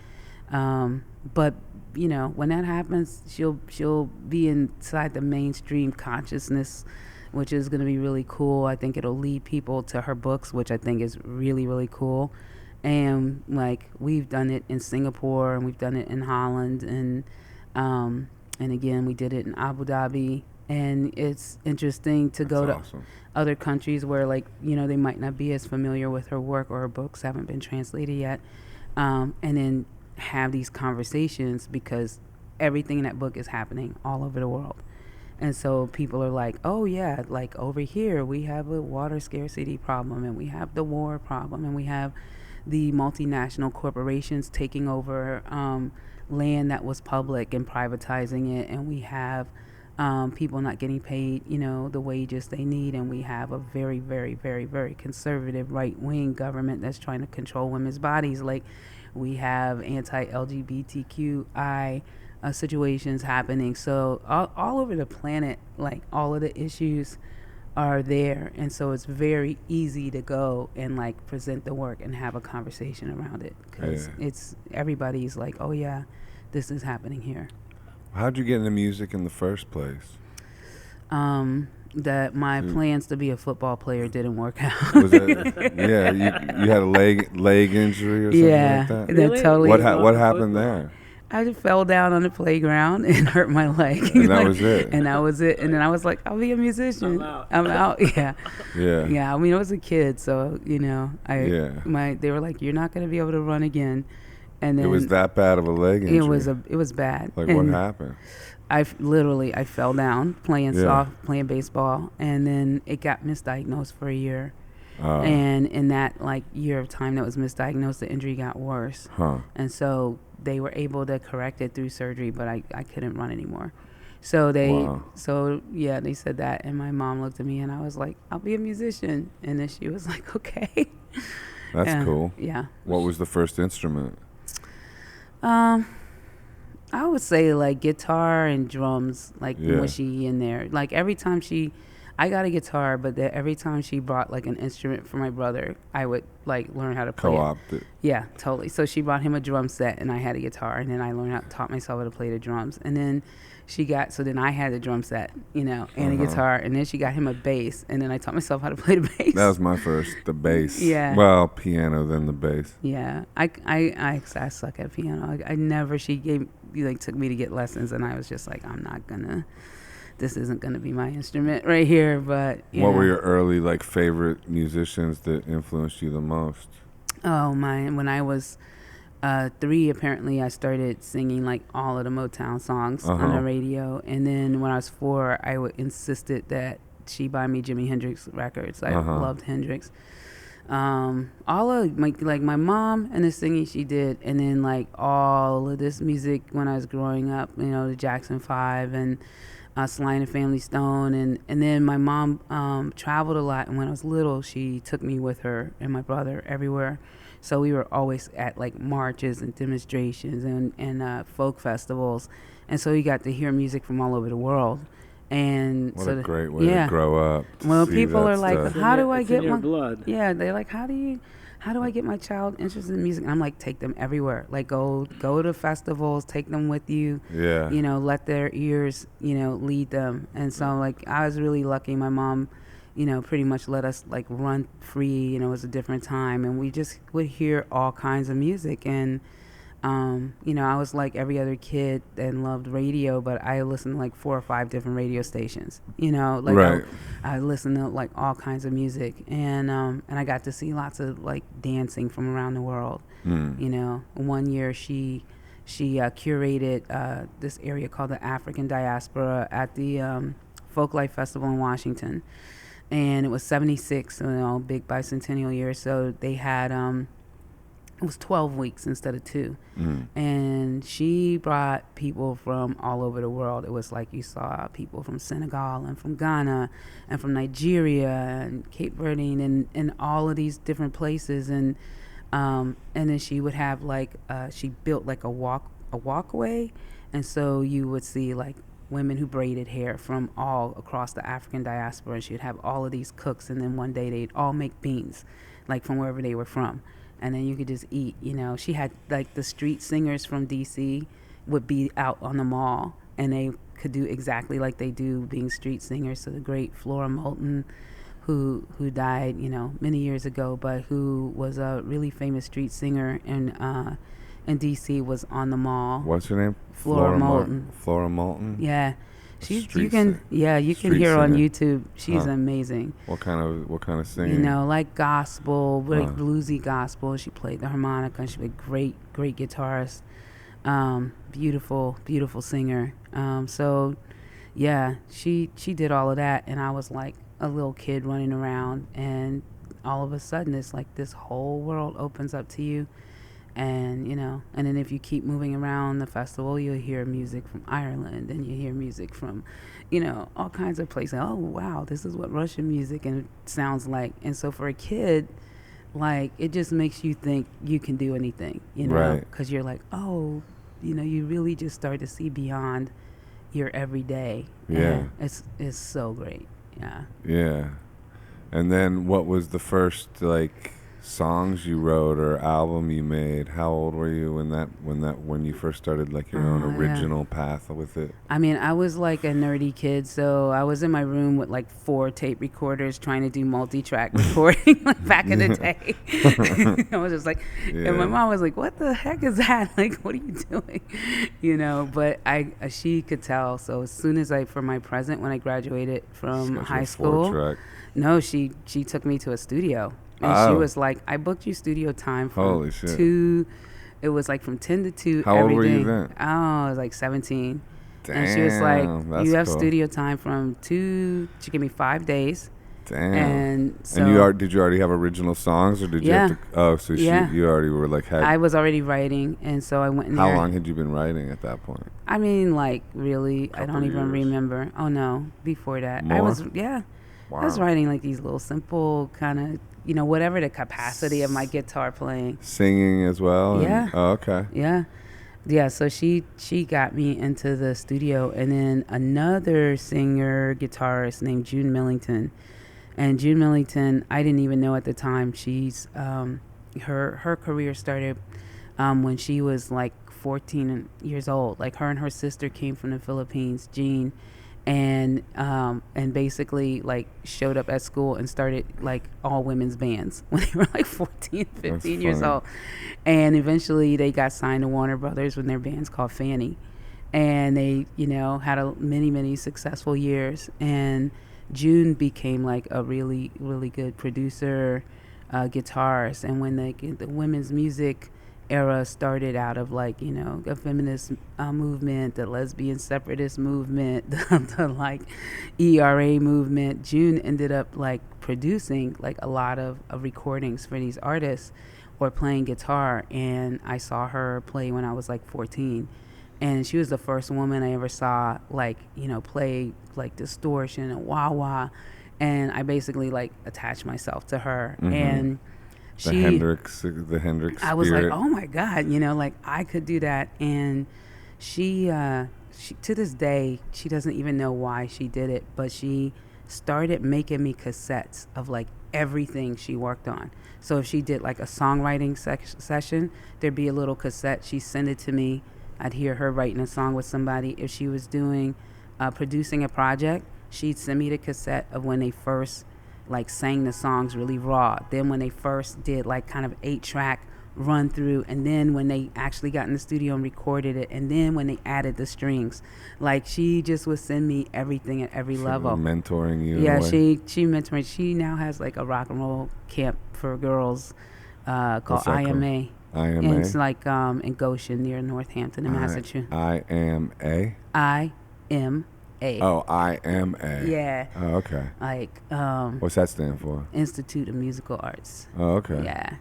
But when that happens, she'll be inside the mainstream consciousness, which is going to be really cool. I think it'll lead people to her books, which I think is really, really cool. And like we've done it in Singapore and we've done it in Holland, and again we did it in Abu Dhabi. And it's interesting to go to other countries where, like, they might not be as familiar with her work or her books haven't been translated yet, and then have these conversations, because everything in that book is happening all over the world. And so people are like, oh yeah, like over here we have a water scarcity problem, and we have the war problem, and we have the multinational corporations taking over land that was public and privatizing it, and we have people not getting paid, the wages they need, and we have a very, very, very, very conservative right-wing government that's trying to control women's bodies. Like, we have anti-LGBTQI situations happening. So all over the planet, like all of the issues are there, and so it's very easy to go and like present the work and have a conversation around it, because it's everybody's like, oh yeah, this is happening here. How'd you get into music in the first place? That my plans to be a football player didn't work out. Was it, you had a leg injury or something like that? That totally. What happened there? I just fell down on the playground and hurt my leg. And that was it. And that was it. And then I was like, I'll be a musician. I'm out. Yeah. Yeah. Yeah. I mean, I was a kid, so they were like, you're not going to be able to run again. And then it was that bad of a leg injury. It was bad. Like, what happened? I fell down playing baseball, and then it got misdiagnosed for a year. And in that like year of time that was misdiagnosed, the injury got worse. And so they were able to correct it through surgery, but I couldn't run anymore. So they said that, and my mom looked at me, and I was like, I'll be a musician. And then she was like, okay. That's cool. Yeah. What was the first instrument? I would say like guitar and drums, like mushy in there. Like every time I got a guitar, but every time she brought like an instrument for my brother, I would like learn how to play Co-opt it. Yeah, totally. So she brought him a drum set, and I had a guitar, and then I taught myself how to play the drums. And then then I had the drum set, and a guitar, and then she got him a bass, and then I taught myself how to play the bass. That was my first, the bass. Yeah. Well, piano, then the bass. Yeah. I suck at piano. She took me to get lessons, and I was just like, this isn't gonna be my instrument right here. But what were your early like favorite musicians that influenced you the most? Oh my! When I was 3, apparently I started singing like all of the Motown songs on the radio, and then when I was 4, I insisted that she buy me Jimi Hendrix records. I loved Hendrix. All of my mom and the singing she did, and then like all of this music when I was growing up, the Jackson 5 and Sly and the Family Stone, and then my mom traveled a lot, and when I was little she took me with her and my brother everywhere, so we were always at like marches and demonstrations and folk festivals, and so you got to hear music from all over the world. And what so a great way to grow up. Well, people are like, how do I get my blood? Yeah, they're like, how do I get my child interested in music? And I'm like, take them everywhere. Like go to festivals, take them with you. Yeah. Let their ears, lead them. And so like I was really lucky. My mom, pretty much let us like run free. It was a different time, and we just would hear all kinds of music. And I was like every other kid and loved radio, but I listened to like 4 or 5 different radio stations, right. I listened to like all kinds of music, and I got to see lots of like dancing from around the world. One year she curated this area called the African Diaspora at the Folklife Festival in Washington, and it was 76, big bicentennial year, so they had it was 12 weeks instead of 2. And she brought people from all over the world. It was like you saw people from Senegal and from Ghana and from Nigeria and Cape Verde and all of these different places. And then she would have like, she built like a walkway. And so you would see like women who braided hair from all across the African diaspora. And she'd have all of these cooks. And then one day they'd all make beans, like from wherever they were from. And then you could just eat, She had like the street singers from D.C. would be out on the mall, and they could do exactly like they do being street singers. So the great Flora Moulton, who died, many years ago, but who was a really famous street singer in D.C. was on the mall. What's her name? Flora Moulton. Flora Moulton? Yeah. You can hear her on YouTube. She's amazing. What kind of singing? Like gospel, like bluesy gospel. She played the harmonica, and she's a great guitarist. Beautiful singer. So yeah, she did all of that, and I was like a little kid running around, and all of a sudden it's like this whole world opens up to you. And and then if you keep moving around the festival, you'll hear music from Ireland, and you hear music from all kinds of places. Oh wow, this is what Russian music and it sounds like. And so for a kid, like it just makes you think you can do anything, right, because you're like, oh, you really just start to see beyond your everyday. Yeah, and it's so great. Yeah. And then what was the first like songs you wrote or album you made? How old were you when you first started like your own original path with it? I mean, I was like a nerdy kid, so I was in my room with like 4 tape recorders trying to do multi-track recording like back in the day. I was just like, and my mom was like, what the heck is that? Like, what are you doing? But she could tell. So as soon as for my present, when I graduated from high school, no, she took me to a studio. And she was like, I booked you studio time from 2. It was like from 10 to 2 How every old were day. you then? Oh, I was like 17. Damn, and she was like, you have cool. studio time from 2. She gave me 5 days. Damn. And so. And did you already have original songs, or did you have to? Oh, so you already were like. I was already writing, and so I went in there. How long had you been writing at that point? I mean, like really, I don't even remember. Oh no, before that, More? I was Wow. I was writing like these little simple kind of. Whatever the capacity of my guitar playing. Singing as well? Yeah. Oh, okay. Yeah, so she got me into the studio, and then another singer, guitarist named June Millington. And June Millington, I didn't even know at the time. She's, her career started when she was like 14 years old. Like her and her sister came from the Philippines, Jean, and basically like showed up at school and started like all women's bands when they were like 14, 15 years old. And eventually they got signed to Warner Brothers with their band's called Fanny. And they, had many successful years. And June became like a really, really good producer, guitarist. And when the women's music era started out of like, you know, a feminist movement, the lesbian separatist movement, the like ERA movement. June ended up like producing like a lot of recordings for these artists or playing guitar. And I saw her play when I was like 14. And she was the first woman I ever saw like, you know, play like distortion and wah-wah. And I basically like attached myself to her. And the Hendrix I was spirit. like, oh my God, you know, like I could do that. And she to this day, she doesn't even know why she did it, but she started making me cassettes of like everything she worked on. So if she did like a songwriting session, there'd be a little cassette. She'd send it to me. I'd hear her writing a song with somebody. If she was doing, producing a project, she'd send me the cassette of when they first like sang the songs really raw. Then when they first did like kind of 8-track run through, and then when they actually got in the studio and recorded it, and then when they added the strings. Like she just would send me everything at every level. Mentoring you. Yeah, she mentored. She now has like a rock and roll camp for girls called IMA. IMA? And it's like in Goshen near Northampton in Massachusetts. IMA? IMA. Oh, IMA. Yeah. Oh, okay. Like what's that stand for? Institute of Musical Arts. Oh, okay. Yeah.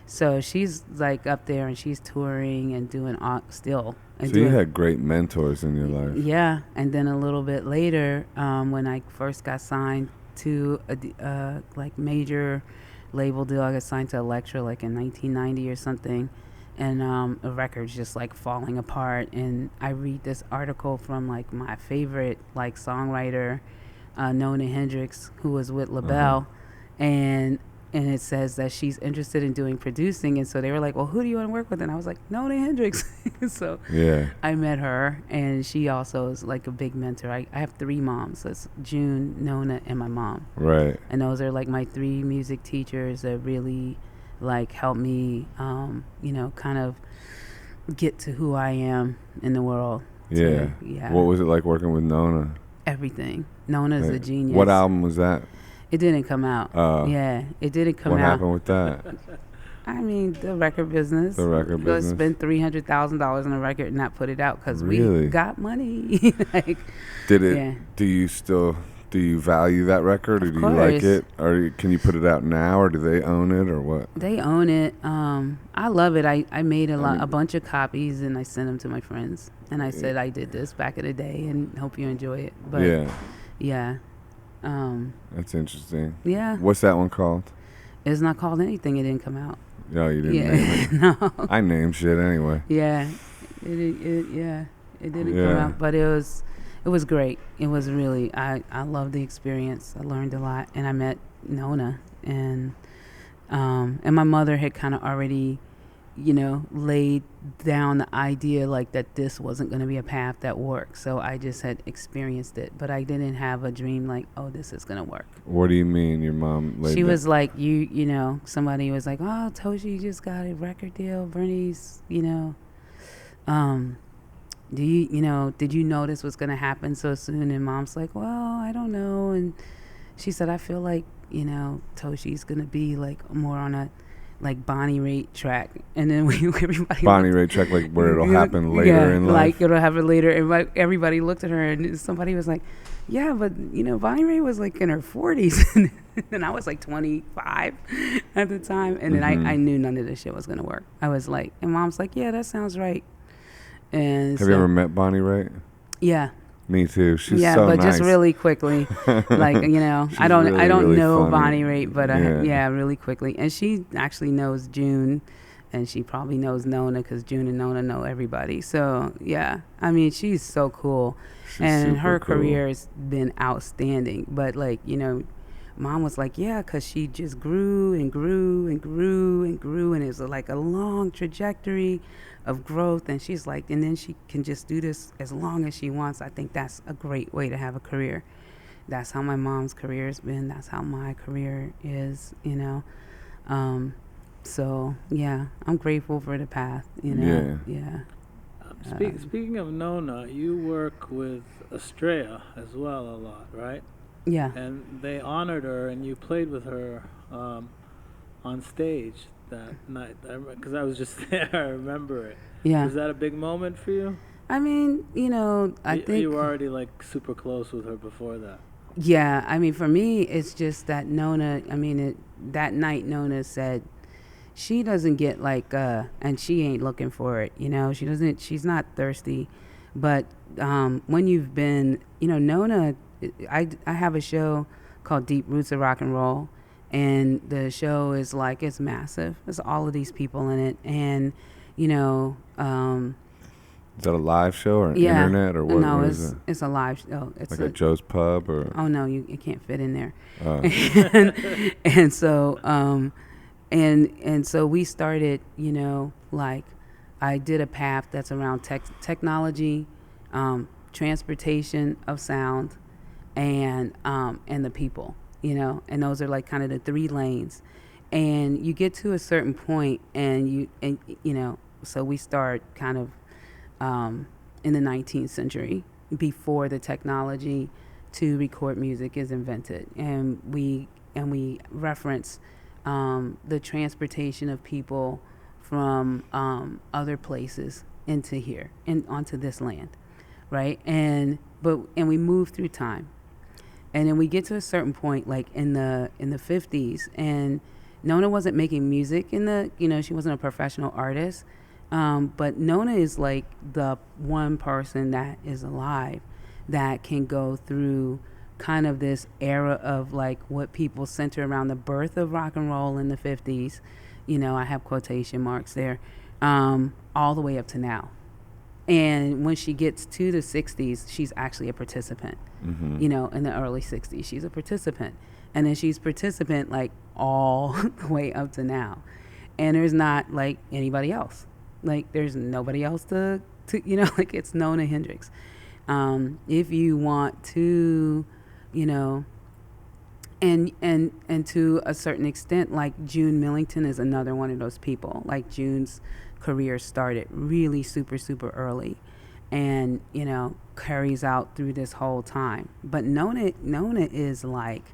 So she's like up there and she's touring and doing still. And so you had great mentors in your life. Yeah. And then a little bit later, when I first got signed to a like major label deal, I got signed to Elektra like in 1990 or something. And the record's just like falling apart. And I read this article from like my favorite like songwriter, Nona Hendrix, who was with LaBelle. And it says that she's interested in doing producing. And so they were like, well, who do you want to work with? And I was like, Nona Hendrix. So yeah, I met her, and she also is like a big mentor. I have 3 moms. So it's June, Nona, and my mom. Right. And those are like my 3 music teachers that really like helped me, you know, kind of get to who I am in the world. Yeah. Yeah. What was it like working with Nona? Everything. Nona's a genius. What album was that? It didn't come out. Yeah, it didn't come out. What happened with that? I mean, the record business. The record business. Spend $300,000 on a record and not put it out because Really? we got money. Like, did it? Yeah. Do you value that record, or do you like it, or can you put it out now, or do they own it, or what? They own it. I love it. I made a bunch of copies and I sent them to my friends, and I said I did this back in the day and hope you enjoy it. But yeah. That's interesting. Yeah. What's that one called? It's not called anything. It didn't come out. No, you didn't name it. No. I named shit anyway. Yeah. It didn't come out, but it was great. It was really, I loved the experience. I learned a lot, and I met Nona, and my mother had kind of already, you know, laid down the idea like that this wasn't going to be a path that worked. So I just had experienced it, but I didn't have a dream like, oh, this is going to work. What do you mean your mom laid She down? was like, you know, somebody was like, oh, Toshi just got a record deal. Bernice, you know, did you know this was going to happen so soon? And mom's like, well, I don't know. And she said, I feel like, you know, Toshi's going to be like more on a like Bonnie Raitt track. And then everybody Bonnie Raitt track, like where it'll happen later in life. Like it'll happen later. And everybody looked at her and somebody was like, yeah, but you know, Bonnie Raitt was like in her 40s. And I was like 25 at the time. And then I knew none of this shit was going to work. I was like, and mom's like, yeah, that sounds right. And have you ever met Bonnie Raitt? Yeah. Me too. She's so nice. Yeah, but just really quickly, like, you know, I don't really know funny. Bonnie Raitt, but really quickly. And she actually knows June, and she probably knows Nona because June and Nona know everybody. So yeah, I mean, she's so cool, and her career has been outstanding. But like, you know, mom was like, yeah, because she just grew and grew and grew and grew, and it was like a long trajectory of growth. And she's like, and then she can just do this as long as she wants. I think that's a great way to have a career. That's how my mom's career has been. That's how my career is, you know. So yeah, I'm grateful for the path, you know. Yeah. Speaking of Nona, you work with Estrella as well a lot, right? Yeah. And they honored her, and you played with her on stage. that night, because I was just there. I remember it. Yeah. Was that a big moment for you? I mean, I think you were already like super close with her before that. Yeah, I mean, for me, it's just that Nona. I mean, that night Nona said she doesn't get like, and she ain't looking for it. She doesn't. She's not thirsty, but when you've been, Nona. I have a show called Deep Roots of Rock and Roll, and the show is like, it's massive. There's all of these people in it, and is that a live show or internet or what? No, what is it? It's a live show. It's like a Joe's Pub or? Oh no, it can't fit in there. Oh. and so and so we started, like I did a path that's around technology, transportation of sound, and the people, and those are like kind of the 3 lanes. And you get to a certain point and so we start kind of in the 19th century, before the technology to record music is invented, and we reference the transportation of people from other places into here and onto this land, right? And we move through time, and then we get to a certain point, like in the 50s, and Nona wasn't making music she wasn't a professional artist. But Nona is like the one person that is alive that can go through kind of this era of like what people center around the birth of rock and roll in the 50s. I have quotation marks there, all the way up to now. And when she gets to the 60s, she's actually a participant. Mm-hmm. In the early 60s, she's a participant. And then she's participant like all the way up to now. And there's not like anybody else. Like there's nobody else to like it's Nona Hendrix. If you want to, and to a certain extent, like June Millington is another one of those people. Like June's career started really super, super early, and carries out through this whole time. But Nona is like,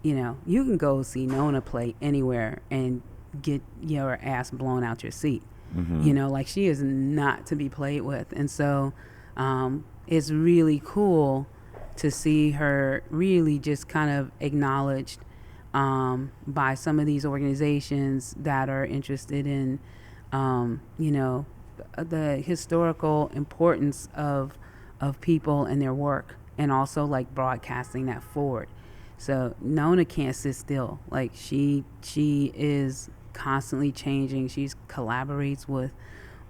you can go see Nona play anywhere and get your ass blown out your seat. Mm-hmm. Like she is not to be played with. And so it's really cool to see her really just kind of acknowledged by some of these organizations that are interested in, the historical importance of people and their work, and also like broadcasting that forward. So Nona can't sit still. Like she is constantly changing. She collaborates with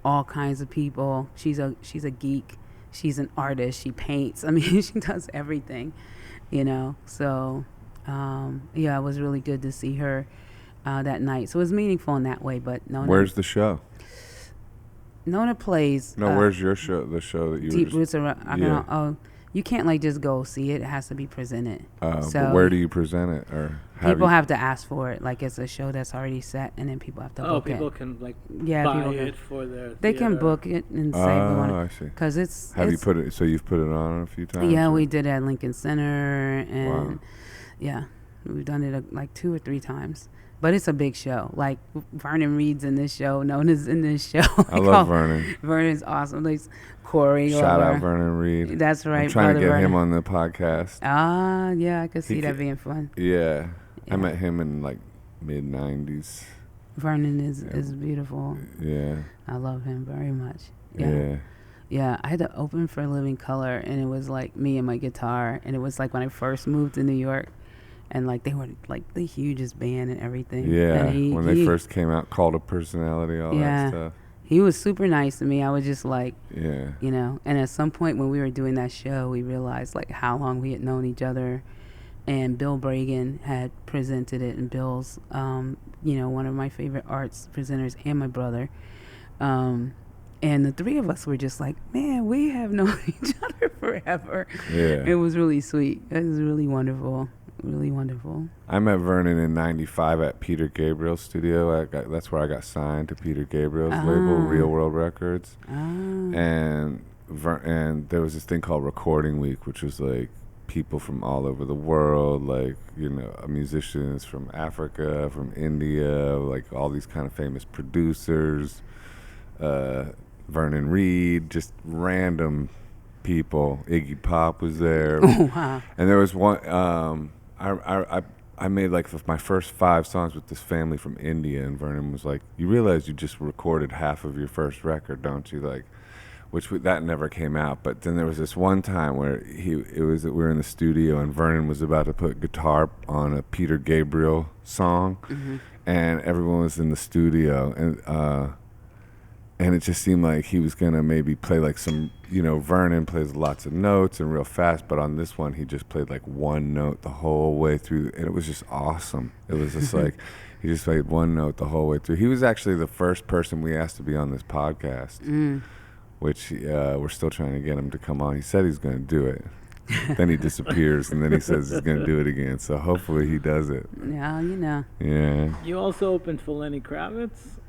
all kinds of people. She's a geek. She's an artist. She paints. I mean, she does everything, So, it was really good to see her that night. So it was meaningful in that way. But Nona. Where's the show? Nona plays. No, where's your show? The show that you Deep Roots of Rock. You can't like just go see it. It has to be presented. So but where do you present it? Or people have to ask for it. Like it's a show that's already set, and then people have to book it. Oh, people can like buy it for their They can book it and say we want it. I see. Because it's. Have you put it? So you've put it on a few times? Yeah, we did it at Lincoln Center, and we've done it like 2 or 3 times. But it's a big show. Like Vernon Reed's in this show. Nona's in this show. I love Vernon. Vernon's awesome. Like Corey. Shout out Vernon Reed. That's right. I'm trying to get him on the podcast. Yeah, I could see that being fun. Yeah. I met him in like mid 90s. Vernon is beautiful. Yeah. I love him very much. Yeah. Yeah, I had to open for Living Color, and it was like me and my guitar, and it was like when I first moved to New York. And like they were like the hugest band and everything. Yeah, and when they first came out, Cult of Personality, all that stuff. He was super nice to me. I was just like, and at some point when we were doing that show, we realized like how long we had known each other. And Bill Reagon had presented it, and Bill's, one of my favorite arts presenters, and my brother. And the 3 of us were just like, man, we have known each other forever. Yeah. It was really sweet. It was really wonderful. Really wonderful. I met Vernon in '95 at Peter Gabriel's studio. That's where I got signed to Peter Gabriel's label, Real World Records. And there was this thing called Recording Week, which was like people from all over the world, like, you know, musicians from Africa, from India, like all these kind of famous producers, Vernon Reid, just random people. Iggy Pop was there. Oh, wow. And there was one, I made like my first 5 songs with this family from India, and Vernon was like, you realize you just recorded half of your first record, don't you? Like, that never came out. But then there was this one time where we were in the studio, and Vernon was about to put guitar on a Peter Gabriel song, and everyone was in the studio, and it just seemed like he was gonna maybe play like some, you know, Vernon plays lots of notes and real fast, but on this one he just played like one note the whole way through, and it was just awesome. It was just like he just played one note the whole way through. He was actually the first person we asked to be on this podcast, which we're still trying to get him to come on. He said he's gonna do it. Then he disappears, and then he says he's gonna do it again. So hopefully he does it. Yeah, you know. Yeah. You also opened for Lenny Kravitz.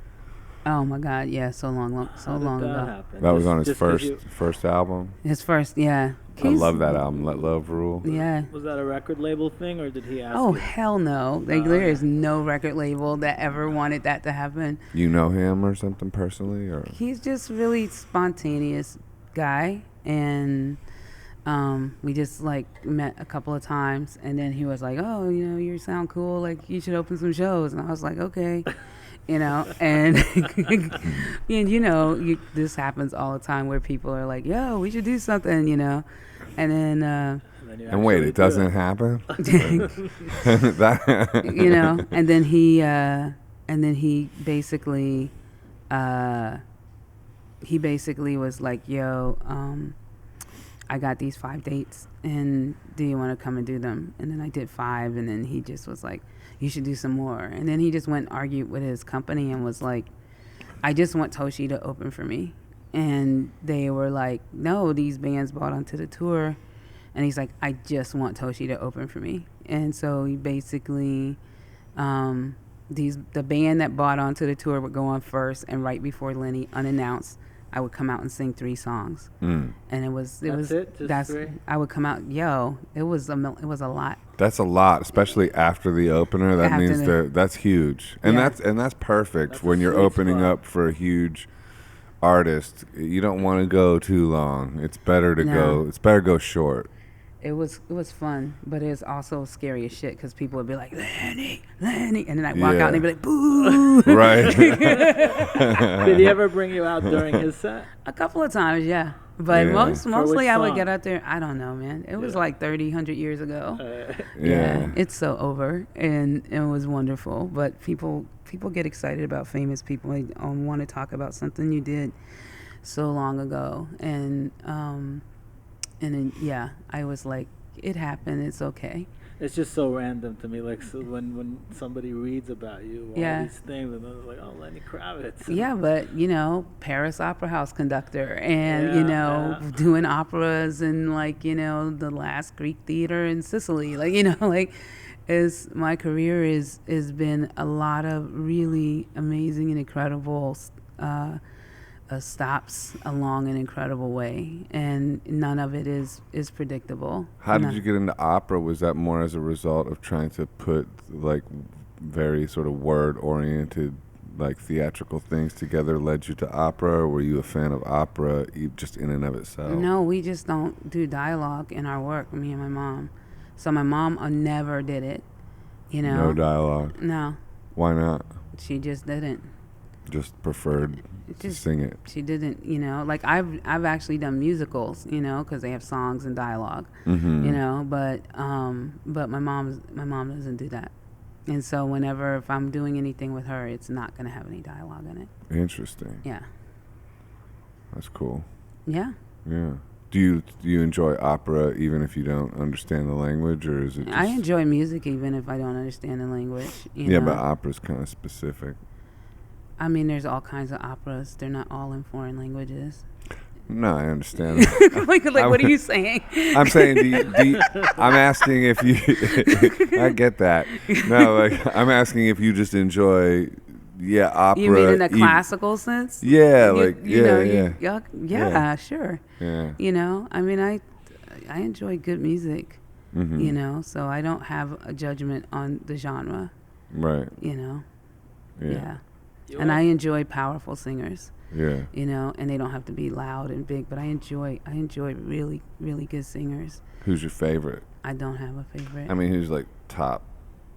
Oh my God, yeah, so long ago. Happen? That was on his first album. His first, yeah. I love that album, Let Love Rule. Yeah. Was that a record label thing, or did he ask Oh, you? hell no. There is no record label that ever wanted that to happen. You know him or something personally, or? He's just really spontaneous guy, and we just like met a couple of times, and then he was like, oh, you know, you sound cool, like you should open some shows. And I was like, okay. You know, and and you know, this happens all the time where people are like, yo, we should do something, you know, and then and wait, it doesn't happen. You know, and then he basically was like, yo, I got these 5 dates, and do you want to come and do them? And then I did 5, and then he just was like, you should do some more. And then he just went and argued with his company and was like, I just want Toshi to open for me. And they were like, no, these bands bought onto the tour. And he's like, I just want Toshi to open for me. And so he basically, the band that bought onto the tour would go on first, and right before Lenny, unannounced, I would come out and sing 3 songs. And it was Just 3? I would come out, it was a lot. That's a lot, especially after the opener. That means that's huge, and that's perfect. That's when you're opening spot. up for a huge artist. You don't want to go too long. It's better to go short. It was fun, but it's also scary as shit because people would be like, Lenny, and then I'd walk out and they'd be like, boo. Right. Did he ever bring you out during his set? A couple of times, yeah. But mostly I would get out there. I don't know, man. It was like 100 years ago. It's so over, and it was wonderful. But people get excited about famous people. They want to talk about something you did so long ago, and then I was like, it happened. It's okay. It's just so random to me. Like, so when somebody reads about you, all these things, and they're like, oh, Lenny Kravitz. Yeah, but, you know, Paris Opera House conductor, and, doing operas and, like, you know, the last Greek theater in Sicily. Like, you know, like, my career has been a lot of really amazing and incredible stops along an incredible way, and none of it is predictable. How did you get into opera? Was that more as a result of trying to put like very sort of word oriented like theatrical things together led you to opera, or were you a fan of opera just in and of itself? No, we just don't do dialogue in our work, me and my mom. So my mom never did it, you know. No dialogue? No. Why not? She just didn't. Just preferred to sing it. She didn't, you know. Like I've actually done musicals, you know, because they have songs and dialogue, you know. But my mom doesn't do that, and so if I'm doing anything with her, it's not going to have any dialogue in it. Interesting. Yeah. That's cool. Yeah. Yeah. Do you enjoy opera even if you don't understand the language, or is it? I enjoy music even if I don't understand the language. You know? But opera's kind of specific. I mean, there's all kinds of operas. They're not all in foreign languages. No, I understand. like what are you saying? I'm saying, I'm asking if you. I get that. No, like I'm asking if you just enjoy, opera. You mean in the classical sense? Yeah, yeah, sure. Yeah. You know, I mean, I enjoy good music. you know. So I don't have a judgment on the genre, right? You know, Yeah. And I enjoy powerful singers. Yeah. You know, and they don't have to be loud and big, but I enjoy really, really good singers. Who's your favorite? I don't have a favorite. I mean, who's like top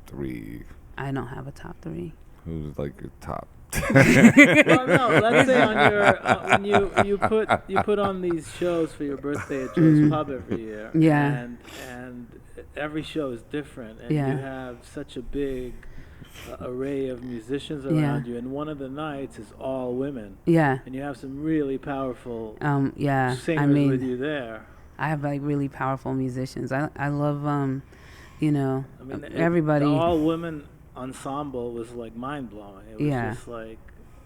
3? I don't have a top 3. Who's like your top? Well, no. Let's say on your when you put on these shows for your birthday at Joe's Pub every year. Yeah. And every show is different, and Yeah. you have such a big array of musicians around you, and one of the nights is all women. Yeah. And you have some really powerful yeah. singers I mean, with you there. I have like really powerful musicians. I love you know, I mean, everybody. The all women ensemble was like mind blowing. It was just like,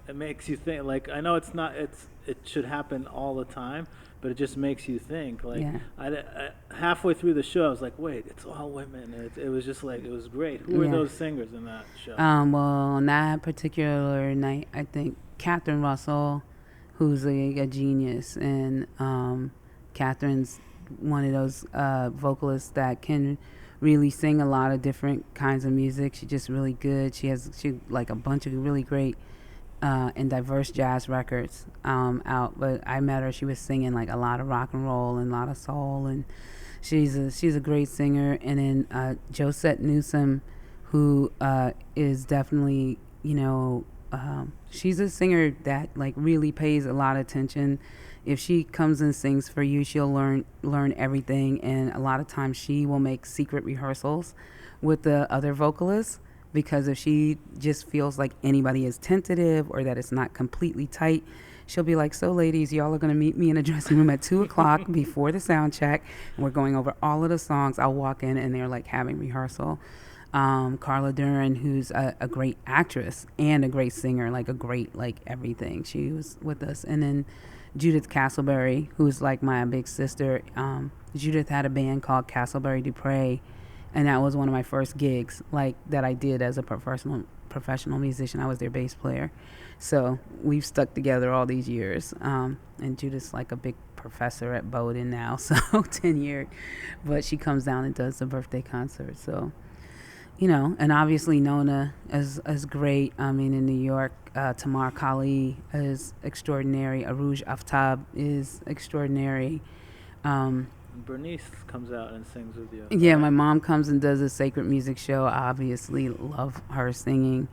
it makes you think. Like, I know it should happen all the time, but it just makes you think. Like, I halfway through the show, I was like, wait, it's all women. It was just like, it was great. Who were those singers in that show? Well, on that particular night, I think Catherine Russell, who's a genius, and Catherine's one of those vocalists that can really sing a lot of different kinds of music. She's just really good. She like a bunch of really great and diverse jazz records out. But I met her. She was singing like a lot of rock and roll and a lot of soul, and she's a great singer. And then Josette Newsom, who is definitely, you know, she's a singer that like really pays a lot of attention. If she comes and sings for you, she'll learn everything, and a lot of times she will make secret rehearsals with the other vocalists, because if she just feels like anybody is tentative or that it's not completely tight, she'll be like, so ladies, y'all are going to meet me in a dressing room at 2 o'clock before the sound check, and we're going over all of the songs. I'll walk in and they're like having rehearsal. Carla Duran, who's a great actress and a great singer, like a great like everything. She was with us. And then Judith Castleberry, who's like my big sister. Judith had a band called Castleberry Dupre, and that was one of my first gigs like that I did as a professional musician. I was their bass player. So we've stuck together all these years. And Judith's like a big professor at Bowdoin now, so tenured. But she comes down and does the birthday concert. So, you know, and obviously Nona is great. I mean, in New York, Tamar Kali is extraordinary. Arouge Aftab is extraordinary. Bernice comes out and sings with you. Yeah, my mom comes and does a sacred music show. I obviously love her singing.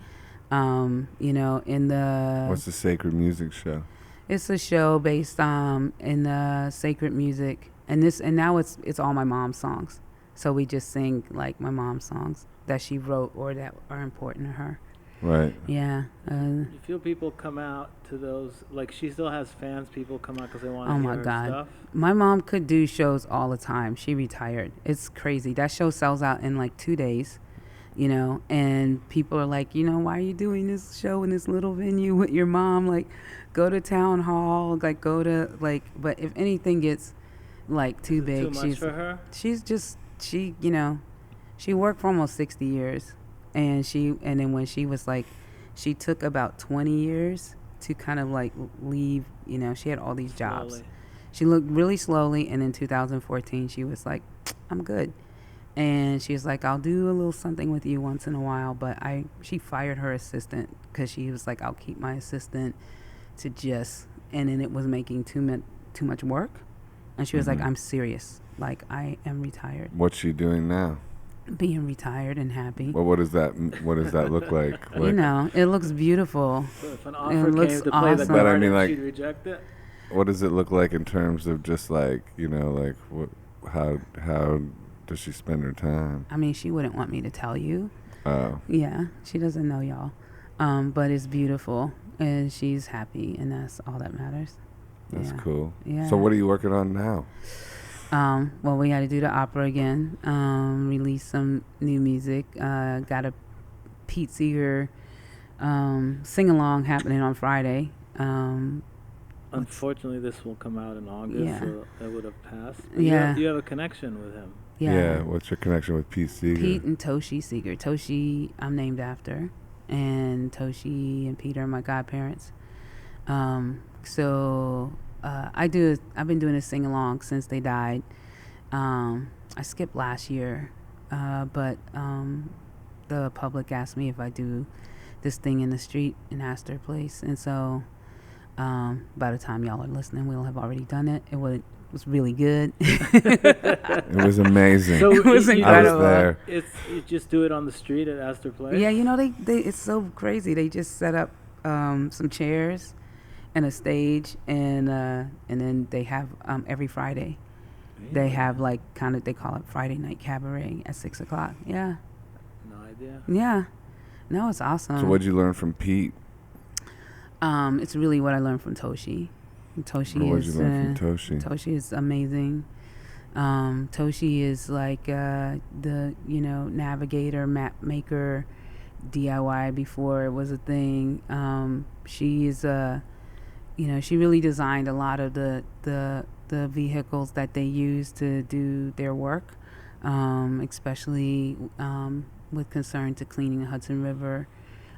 You know, in the... What's the sacred music show? It's a show based in the sacred music. And now it's all my mom's songs. So we just sing like my mom's songs that she wrote or that are important to her. Right. Yeah. You feel people come out to those, like she still has fans, people come out because they want to hear her stuff? My mom could do shows all the time. She retired. It's crazy. That show sells out in like 2 days, you know, and people are like, you know, why are you doing this show in this little venue with your mom? Like, go to town hall, like go to like, but if anything gets like too big, too much for her? She, you know, she worked for almost 60 years. And then when she was like, she took about 20 years to kind of like leave, you know, she had all these jobs. Slowly. She looked really slowly. And in 2014, she was like, I'm good. And she was like, I'll do a little something with you once in a while. But she fired her assistant because she was like, I'll keep my assistant to just, and then it was making too much work. And she was like, I'm serious. Like, I am retired. What's she doing now? Being retired and happy. Well, what does that look like? You know, it looks beautiful. So if an offer came to play the awesome. But card, I mean, like, she'd reject it? What does it look like in terms of just like, you know, like how does she spend her time? I mean, she wouldn't want me to tell you. Oh. Yeah, she doesn't know y'all. But it's beautiful and she's happy and that's all that matters. That's cool. Yeah. So what are you working on now? Well, we got to do the opera again, release some new music. Got a Pete Seeger sing-along happening on Friday. Unfortunately, this will come out in August, so it would have passed. Yeah. You have a connection with him. Yeah. What's your connection with Pete Seeger? Pete and Toshi Seeger. Toshi, I'm named after, and Toshi and Peter are my godparents. So I've been doing a sing along since they died. I skipped last year, but the public asked me if I do this thing in the street in Astor Place, and so by the time y'all are listening, we'll have already done it. It was really good. It was amazing. So it was incredible. I was there. You just do it on the street at Astor Place? Yeah, they it's so crazy. They just set up some chairs and a stage, and then they have every Friday. Really? They have like they call it Friday Night Cabaret at 6:00. Yeah. No idea. Yeah. No, it's awesome. So what'd you learn from Pete? It's really what I learned from Toshi. Toshi is amazing. Toshi is like the navigator, map maker, DIY before it was a thing. She is she really designed a lot of the vehicles that they use to do their work, especially with concern to cleaning the Hudson River,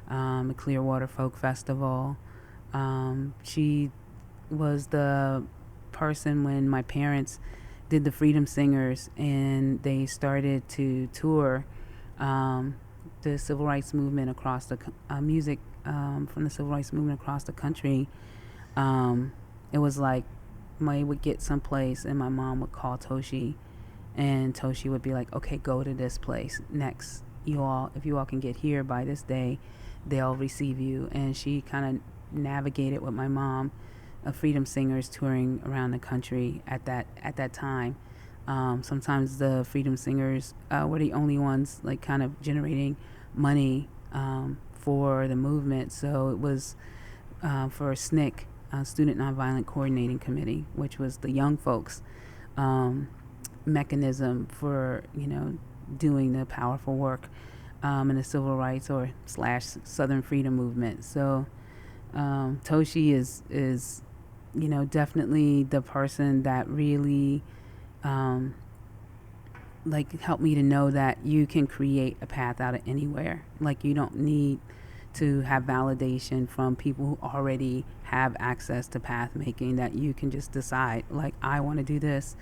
the Clearwater Folk Festival. She was the person when my parents did the Freedom Singers and they started to tour the civil rights movement across the music from the civil rights movement across the country. It was like I would get someplace and my mom would call Toshi, and Toshi would be like, okay, go to this place next. If you all can get here by this day, they'll receive you. And she kind of navigated with my mom, Freedom Singers touring around the country at that time. Sometimes the Freedom Singers were the only ones like kind of generating money for the movement. So it was for SNCC, Student Nonviolent Coordinating Committee, which was the young folks mechanism for doing the powerful work in the civil rights or / Southern freedom movement. So Toshi is definitely the person that really helped me to know that you can create a path out of anywhere. Like, you don't need to have validation from people who already have access to path making, that you can just decide, like, I want to do this,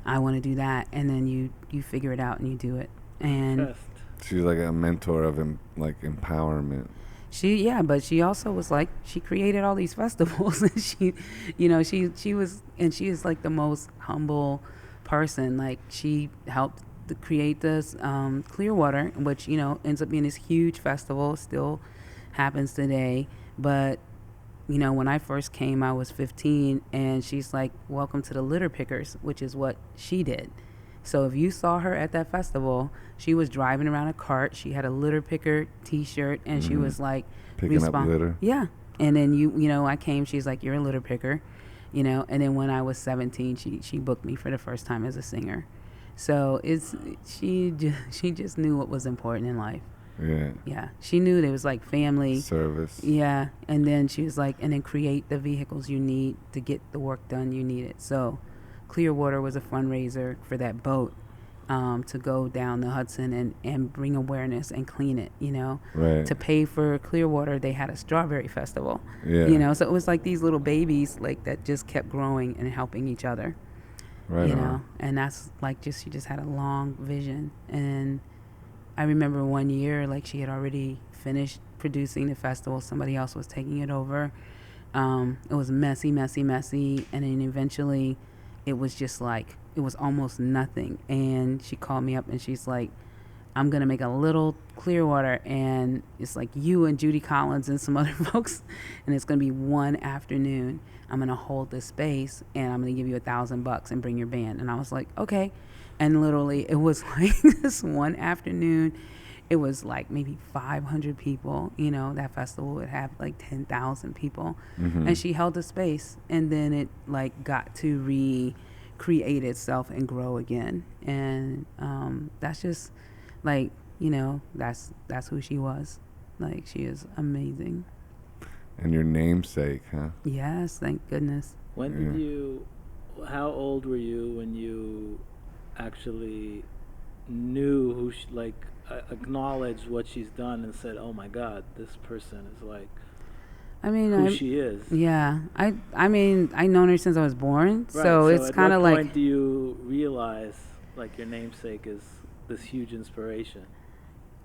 I want to do that, and then you figure it out and you do it. And she's like a mentor of empowerment. But she also was like, she created all these festivals, and she is like the most humble person. Like, she helped to create this Clearwater, which ends up being this huge festival, still happens today. But when I first came, I was 15, and she's like, welcome to the litter pickers, which is what she did. So if you saw her at that festival, she was driving around a cart. She had a litter picker T-shirt, and she was like picking up litter. Yeah. And then I came. She's like, you're a litter picker, And then when I was 17, she booked me for the first time as a singer. So she just knew what was important in life. Yeah. Yeah. She knew there was like family service. Yeah. And then she was like, and then create the vehicles you need to get the work done you needed. So Clearwater was a fundraiser for that boat to go down the Hudson and bring awareness and clean it, Right. To pay for Clearwater, they had a strawberry festival. Yeah. So it was like these little babies like that just kept growing and helping each other. Right. And that's like she just had a long vision. And I remember one year, like, she had already finished producing the festival. Somebody else was taking it over. It was messy. And then eventually it was just like, it was almost nothing. And she called me up and she's like, I'm going to make a little Clearwater, and it's like you and Judy Collins and some other folks, and it's going to be one afternoon. I'm going to hold this space, and I'm going to give you $1,000 and bring your band. And I was like, okay. And literally it was like this one afternoon, it was like maybe 500 people. That festival would have like 10,000 people. Mm-hmm. And she held the space, and then it like got to recreate itself and grow again. And that's just like, that's who she was. Like, she is amazing. And your namesake, huh? Yes, thank goodness. How old were you when you actually knew who acknowledged what she's done and said, oh my God, this person is like who she is? Yeah. I've known her since I was born. Right. So it's kind of like, at what point do you realize like your namesake is this huge inspiration.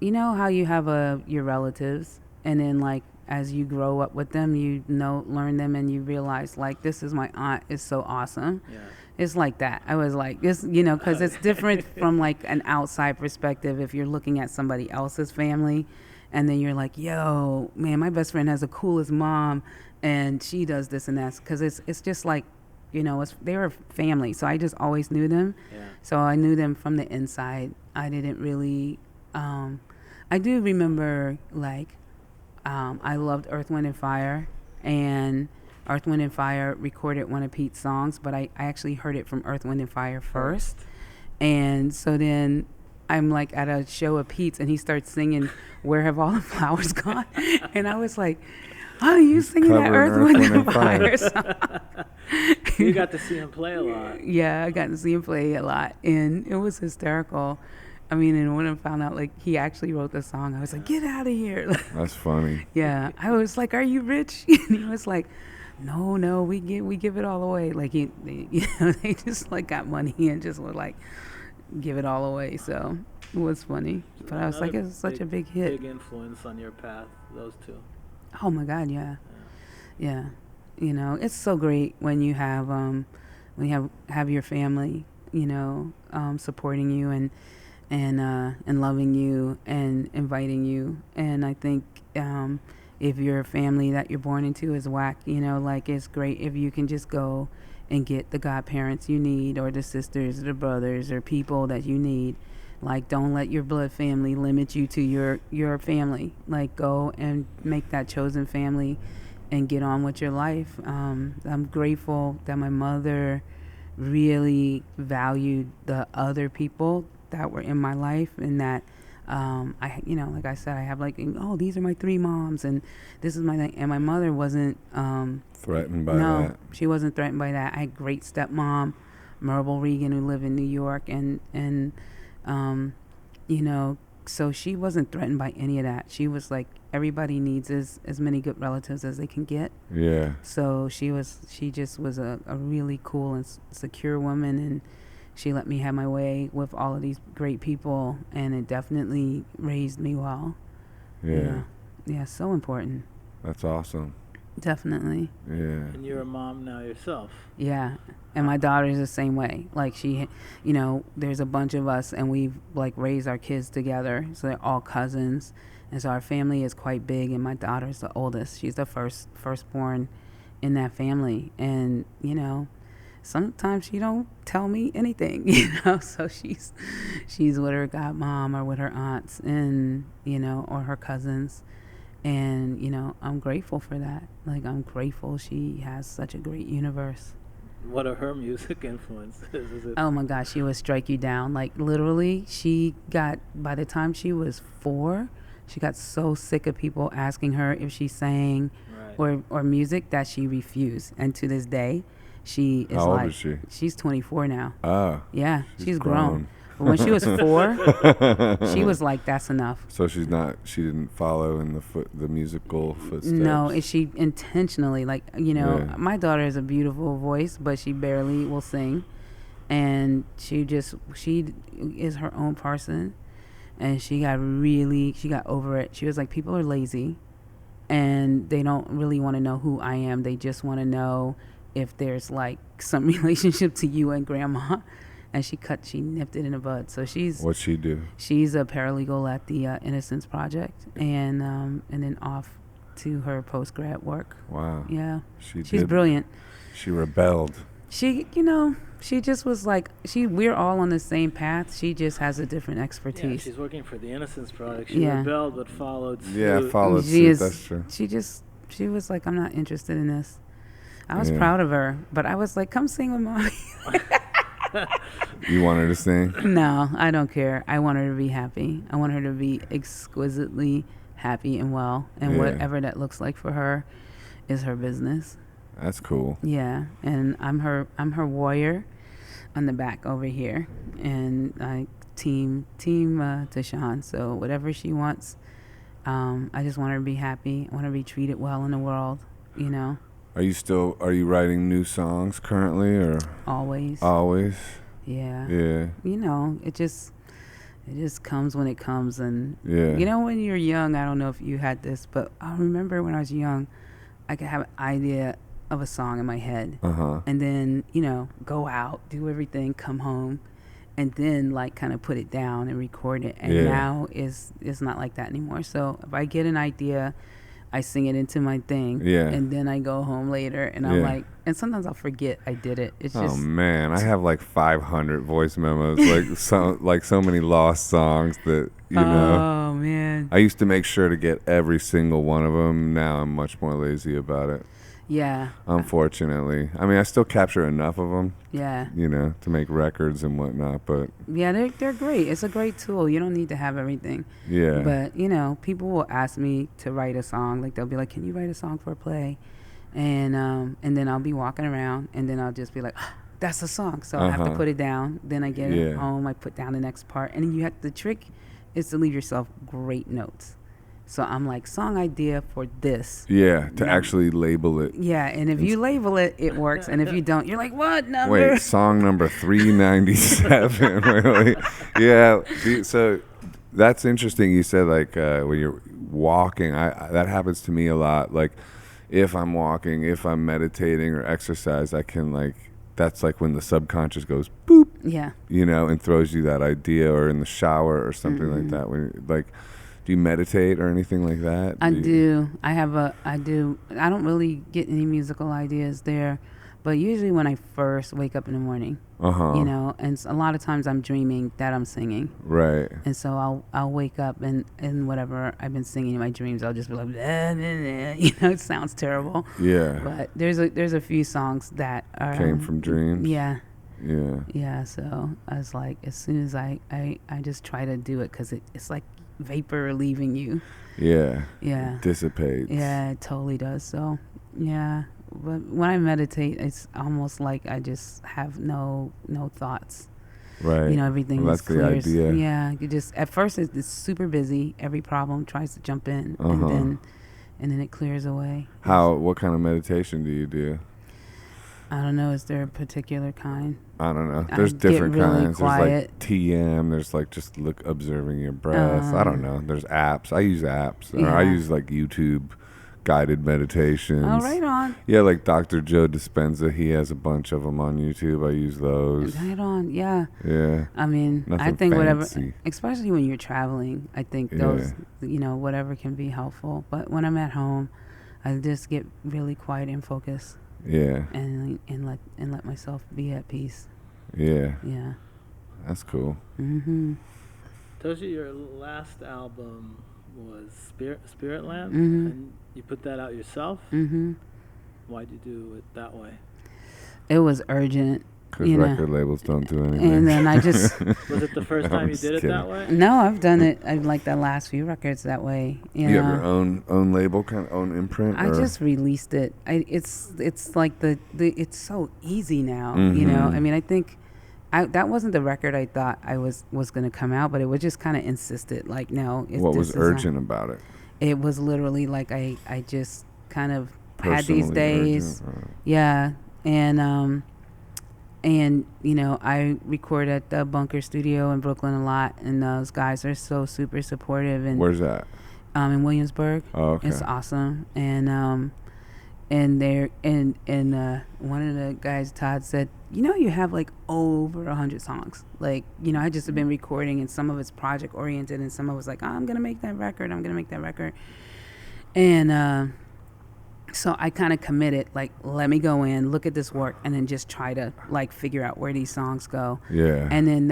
You know how you have your relatives, and then like as you grow up with them, you learn them, and you realize like this is my aunt is so awesome. Yeah. It's like that. I was like this, because it's different from like an outside perspective. If you're looking at somebody else's family, and then you're like, yo, man, my best friend has the coolest mom, and she does this and that. Because it's just like, they were family. So I just always knew them. Yeah. So I knew them from the inside. I didn't really. I do remember like. I loved Earth, Wind, and Fire, and Earth, Wind, and Fire recorded one of Pete's songs, but I actually heard it from Earth, Wind, and Fire first. And so then I'm like at a show of Pete's, and he starts singing Where Have All the Flowers Gone? And I was like, oh, you singing that Earth, Wind, and Fire song? You got to see him play a lot. Yeah, I got to see him play a lot, and it was hysterical. I mean, and when I found out, like, he actually wrote the song, I was like, get out of here. That's funny. Yeah. I was like, are you rich? And he was like, no, we give it all away. Like, they just, like, got money and just would, like, give it all away. So it was funny. But I was like, it's such a big hit. Big influence on your path, those two. Oh, my God, yeah. Yeah. It's so great when you have your family, supporting you and loving you and inviting you. And I think if your family that you're born into is whack, like it's great if you can just go and get the godparents you need, or the sisters or the brothers or people that you need. Like, don't let your blood family limit you to your family. Like, go and make that chosen family and get on with your life. I'm grateful that my mother really valued the other people that were in my life, and that like I said, I have like, these are my 3 moms, and this is and my mother wasn't threatened by that. No, she wasn't threatened by that. I had great stepmom, Cheryl Reagon, who lived in New York, and so she wasn't threatened by any of that. She was like, everybody needs as many good relatives as they can get. Yeah. So she just was a really cool and secure woman, and she let me have my way with all of these great people, and it definitely raised me well. Yeah. Yeah, so important. That's awesome. Definitely. Yeah. And you're a mom now yourself. Yeah. And my daughter's the same way. Like, she, there's a bunch of us, and we've like raised our kids together. So they're all cousins. And so our family is quite big, and my daughter's the oldest. She's the firstborn in that family. And, sometimes she don't tell me anything, so she's with her godmom or with her aunts, and, or her cousins. And, I'm grateful for that. Like, I'm grateful she has such a great universe. What are her music influences? Oh my gosh, she would strike you down. Like, literally, by the time she was 4, she got so sick of people asking her if she sang or music that she refused. And to this day, she is How old is she? She's 24 now. Ah. Yeah, she's grown. But when she was 4, she was like, that's enough. So she didn't follow in the musical footsteps? No, she intentionally, my daughter has a beautiful voice, but she barely will sing. And she is her own person. And she got over it. She was like, people are lazy, and they don't really want to know who I am. They just want to know if there's like some relationship to you and grandma. And she nipped it in the bud. So what'd she do? She's a paralegal at the Innocence Project, and then off to her post-grad work. Wow. Yeah. She's brilliant. She rebelled. She just was like, we're all on the same path. She just has a different expertise. Yeah, she's working for the Innocence Project. She rebelled but followed suit. Yeah, followed suit. That's true. She was like, I'm not interested in this. I was proud of her, but I was like, come sing with mommy. You want her to sing? No, I don't care. I want her to be happy. I want her to be exquisitely happy and well, and whatever that looks like for her is her business. That's cool. Yeah, and I'm her warrior on the back over here, and I team Tashawn. So whatever she wants, I just want her to be happy. I want her to be treated well in the world, Are you writing new songs currently, or? Always. Always? Yeah. Yeah. You know, it just comes when it comes. And Yeah. you know, when you're young, I don't know if you had this, but I remember when I was young, I could have an idea of a song in my head, and then, you know, go out, do everything, come home, and then like kind of put it down and record it. And now it's not like that anymore. So if I get an idea, I sing it into my thing, and then I go home later, and I'm like, and sometimes I'll forget I did it. It's just, oh man, I have like 500 voice memos, like so many lost songs that you know. Oh man, I used to make sure to get every single one of them. Now I'm much more lazy about it. Yeah. Unfortunately, I mean, I still capture enough of them. Yeah. You know, to make records and whatnot, but yeah, they're great. It's a great tool. You don't need to have everything. Yeah. But you know, people will ask me to write a song. Like they'll be like, "Can you write a song for a play?" And then I'll be walking around, and then I'll just be like, oh, "That's a song." So I have to put it down. Then I get it home. I put down the next part, and you have the trick is to leave yourself great notes. So I'm like, song idea for this. Yeah, to actually label it. Yeah, and if you label it, it works. And if you don't, you're like, what number? Wait, song number 397. Really? Yeah. So that's interesting. You said like when you're walking, that happens to me a lot. Like if I'm walking, if I'm meditating or exercise, I can like, that's like when the subconscious goes boop. Yeah. You know, and throws you that idea, or in the shower or something like that. When like, do you meditate or anything like that? I do. I do. I don't really get any musical ideas there, but usually when I first wake up in the morning, you know, and a lot of times I'm dreaming that I'm singing. Right. And so I'll wake up and whatever I've been singing in my dreams, I'll just be like, blah, blah, blah. You know, it sounds terrible. Yeah. But there's a few songs that are came from dreams. Yeah. Yeah. Yeah. So I was like, as soon as I just try to do it, because it's like vapor leaving you. Yeah. It dissipates. Yeah, it totally does. So yeah, but when I meditate, it's almost like I just have no thoughts. Right. You know, everything is clear. That's the idea. Yeah. You just, at first it's super busy. Every problem tries to jump in, and then it clears away. What kind of meditation do you do? I don't know. Is there a particular kind? I don't know. There's different kinds. Quiet. There's like TM. There's like just observing your breath. I don't know. There's apps. I use apps. Or I use like YouTube guided meditations. Oh, right on. Yeah, like Dr. Joe Dispenza. He has a bunch of them on YouTube. I use those. Right on. Yeah. Yeah. I mean, I think fancy. Whatever, especially when you're traveling, I think those, you know, whatever can be helpful. But when I'm at home, I just get really quiet and focused. Yeah. And let myself be at peace. Yeah. Yeah. That's cool. Toshi, your last album was Spiritland, and you put that out yourself. Why'd you do it that way? It was urgent. Because record labels don't do anything. And then I just... Was it the first time you did it that way? No, I've done it. I've like the last few records that way. You have your own label, kind of own imprint? I just released it. It's like it's so easy now, you know? I mean, I think... that wasn't the record I thought I was going to come out, but it was just kind of insisted, like, no. What was urgent about it? It was literally like I just kind of had these days. Urgent, right. Yeah. And, you know, I record at the Bunker Studio in Brooklyn a lot, and those guys are so super supportive. And where's that? In Williamsburg. Oh, okay. It's awesome. And they're one of the guys, Todd, said, you know, you have like over 100 songs. Like, you know, I just have been recording, and some of it's project oriented, and some of it's like, oh, I'm gonna make that record. And so I kind of committed, like, let me go in, look at this work, and then just try to, like, figure out where these songs go. Yeah. And then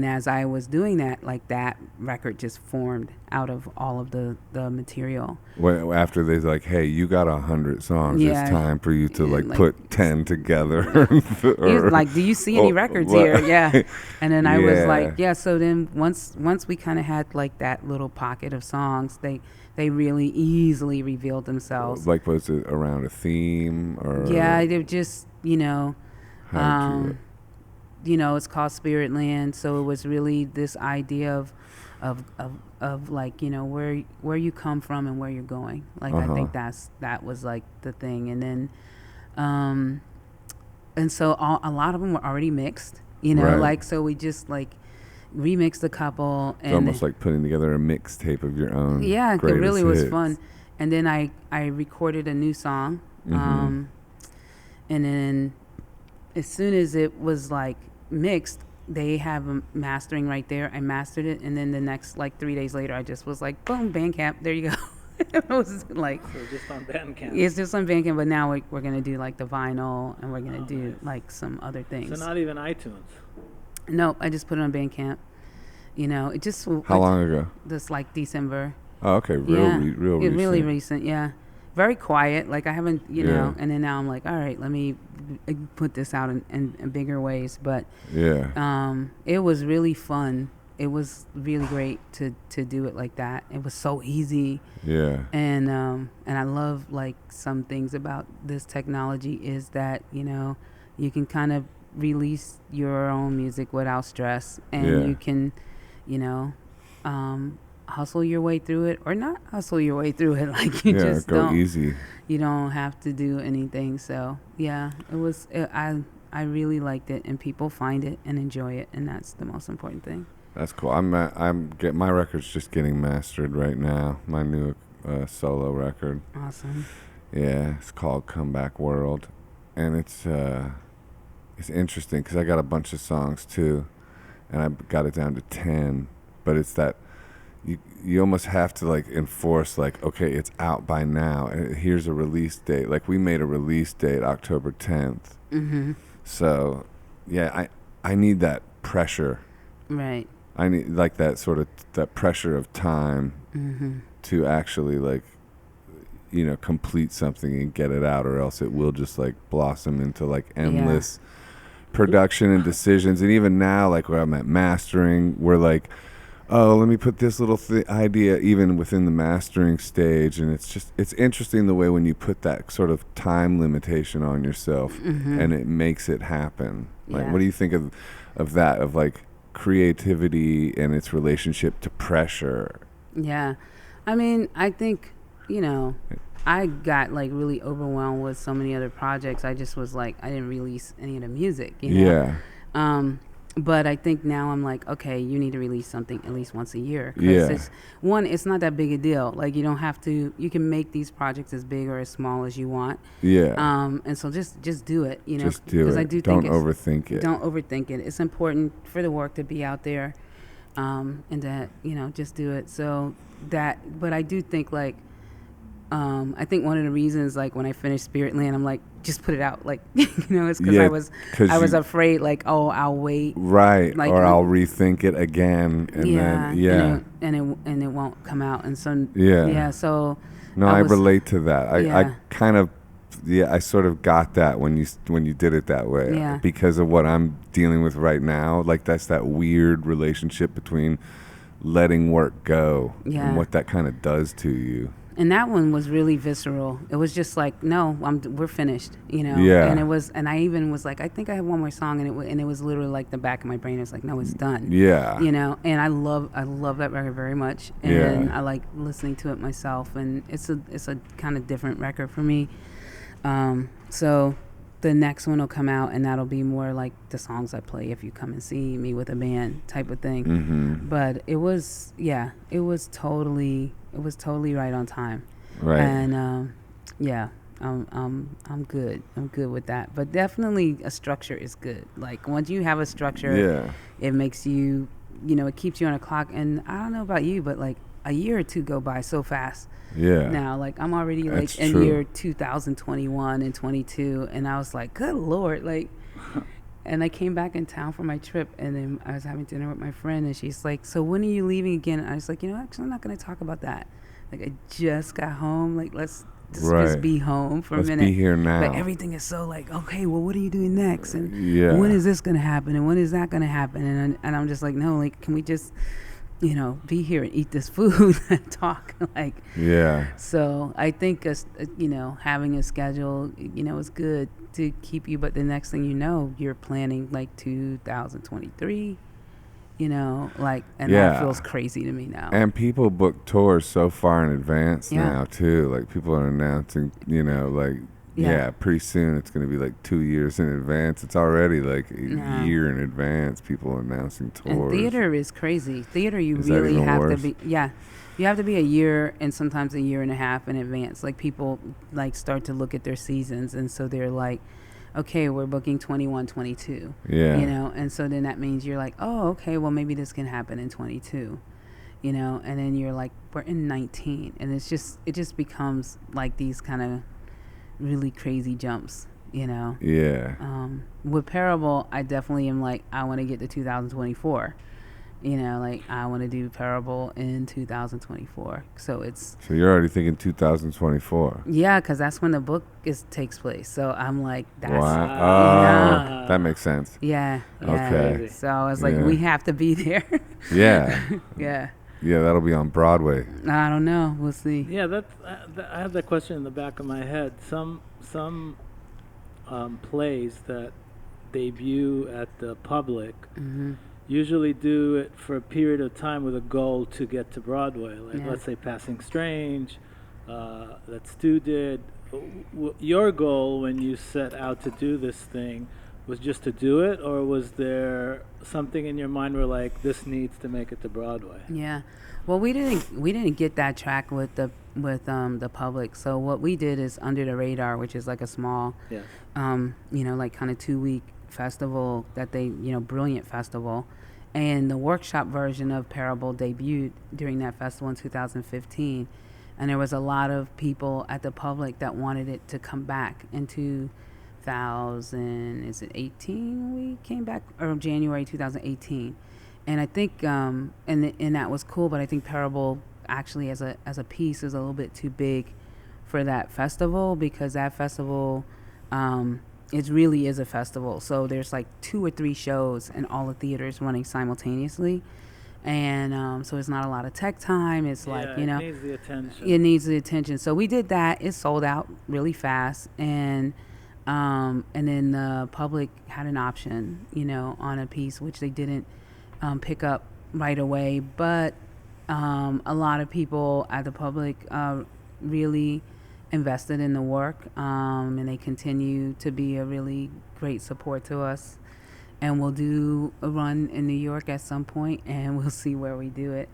as I was doing that, like, that record just formed out of all of the material. Well, after they're like, hey, you got 100 songs, it's time for you to, like put 10 together. He was like, do you see any records here? Yeah. And then I was like, yeah. So then once we kind of had, like, that little pocket of songs, they really easily revealed themselves. Like, was it around a theme or? Yeah, they just, you know, you know, it's called Spiritland, so it was really this idea of like, you know, where you come from and where you're going. Like, I think that was like the thing, and then, and so a lot of them were already mixed, you know, Right. like, so we just like remixed a couple. It's almost like putting together a mixtape of your own. Yeah, it greatest really was hits. fun. And then I recorded a new song. Mhm. And then as soon as it was like mixed, they have a mastering right there. I mastered it. And then the next, like 3 days later, I just was like, boom, Bandcamp, there you go. It was like, So just on Bandcamp. it's just on Bandcamp, but now we're going to do like the vinyl, and we're going to do like some other things. So not even iTunes. No, I just put it on Bandcamp. You know, it just... How long ago? Just like December. Oh, okay. Real recent. Really recent, yeah. Very quiet. Like I haven't, you Yeah. know, and then now I'm like, all right, let me put this out in bigger ways. But Yeah. it was really fun. It was really great to do it like that. It was so easy. Yeah. And I love like some things about this technology is that, you know, you can kind of release your own music without stress, and Yeah. you can, you know, hustle your way through it or not hustle your way through it. Like you just go don't, easy. you don't have to do anything. So yeah, I really liked it, and people find it and enjoy it, and that's the most important thing. That's cool. My record's just getting mastered right now. My new solo record. Awesome. Yeah, it's called Comeback World, and it's interesting because I got a bunch of songs too, and I got it down to 10. But it's that you almost have to like enforce like, okay, it's out by now, and here's a release date. Like we made a release date October 10th. Mm-hmm. So yeah, I need that pressure. Right. I need like that sort of that pressure of time Mm-hmm. to actually like, you know, complete something and get it out, or else it will just like blossom into like endless production and decisions. And even now, like where I'm at mastering, we're like, oh, let me put this little idea even within the mastering stage. And it's interesting the way when you put that sort of time limitation on yourself, Mm-hmm. and it makes it happen. Like, Yeah. what do you think of that, of like creativity and its relationship to pressure? Yeah. I mean, I think, you know, I got like really overwhelmed with so many other projects. I just was like, I didn't release any of the music, you know? Yeah. But I think now I'm like, okay, you need to release something at least once a year. 'Cause Yeah. it's not that big a deal. Like you don't have to, you can make these projects as big or as small as you want. Yeah. And so just do it, you know? Just do it. I do Don't think overthink it. Don't overthink it. It's important for the work to be out there, and that, you know, just do it. So that, but I do think like, I think one of the reasons, like when I finished Spiritland, I'm like, just put it out, like, you know, it's because Yeah, I was afraid, like, oh, I'll wait, Right. like, or I'll rethink it again, and then and it won't come out, and so Yeah. so No, I relate to that. I Yeah. kind of, I sort of got that when you did it that way. Yeah. Because of what I'm dealing with right now. Like that's that weird relationship between letting work go Yeah. and what that kind of does to you. And that one was really visceral. It was just like, no, we're finished, you know. Yeah. And I even was like, I think I have one more song, and it was literally like the back of my brain. It was like, no, it's done. Yeah. You know. And I love that record very much, and Yeah. I like listening to it myself. And it's a kind of different record for me. So the next one will come out, and that'll be more like the songs I play if you come and see me with a band type of thing. Mm-hmm. But it was totally right on time. Right. And I'm good. I'm good with that. But definitely a structure is good. Like once you have a structure, Yeah. it makes you, you know, it keeps you on a clock. And I don't know about you, but like a year or two go by so fast. Yeah. Now, like I'm already That's like in true. year 2021 and 22, and I was like, good Lord, like. And I came back in town for my trip, and then I was having dinner with my friend, and she's like, so when are you leaving again? And I was like, you know, actually, I'm not going to talk about that. Like, I just got home. Like, let's just be home for Let's a minute. be here now. But everything is so like, okay, well, what are you doing next? And Yeah. when is this going to happen? And when is that going to happen? And I'm just like, no, like, can we just, you know, be here and eat this food and talk? Like, Yeah. so I think, you know, having a schedule, you know, is good to keep you. But the next thing you know, you're planning like 2023, you know, like, and Yeah. that feels crazy to me now. And people book tours so far in advance Yeah. now too. Like people are announcing, you know, like Yeah, pretty soon it's going to be like 2 years in advance. It's already like a year in advance. People announcing tours. And theater is crazy. Theater, you Is really that even have worse? to be. Yeah, you have to be a year and sometimes a year and a half in advance. Like people like start to look at their seasons, and so they're like, okay, we're booking 21, 22. Yeah. You know, and so then that means you're like, oh, okay, well maybe this can happen in 22. You know, and then you're like, we're in 19, and it just becomes like these kind of really crazy jumps, you know. Yeah. With Parable, I definitely am like, I want to get to 2024. You know, like I want to do Parable in 2024. So you're already thinking 2024. Yeah, because that's when the book takes place. So I'm like, that's wow. That makes sense. Yeah. Okay. So I was like, we have to be there. Yeah. Yeah. Yeah, that'll be on Broadway. I don't know. We'll see. Yeah, I have that question in the back of my head. Some plays that debut at the public usually do it for a period of time with a goal to get to Broadway. Like, let's say Passing Strange, that Stu did. Your goal when you set out to do this thing was just to do it, or was there something in your mind where like this needs to make it to Broadway? Yeah, well, we didn't get that track with the public. So what we did is Under the Radar, which is like a small, you know, like kind of 2-week festival that they, you know, brilliant festival, and the workshop version of Parable debuted during that festival in 2015, and there was a lot of people at the public that wanted it to come back into 2018 we came back, or January 2018, and I think and that was cool, but I think Parable actually as a piece is a little bit too big for that festival, because that festival it really is a festival, so there's like 2 or 3 shows in all the theaters running simultaneously, and so it's not a lot of tech time. It's like, you know, it needs the attention. It needs the attention. So we did that. It sold out really fast, and then the public had an option, you know, on a piece which they didn't pick up right away. But a lot of people at the public really invested in the work, and they continue to be a really great support to us. And we'll do a run in New York at some point, and we'll see where we do it.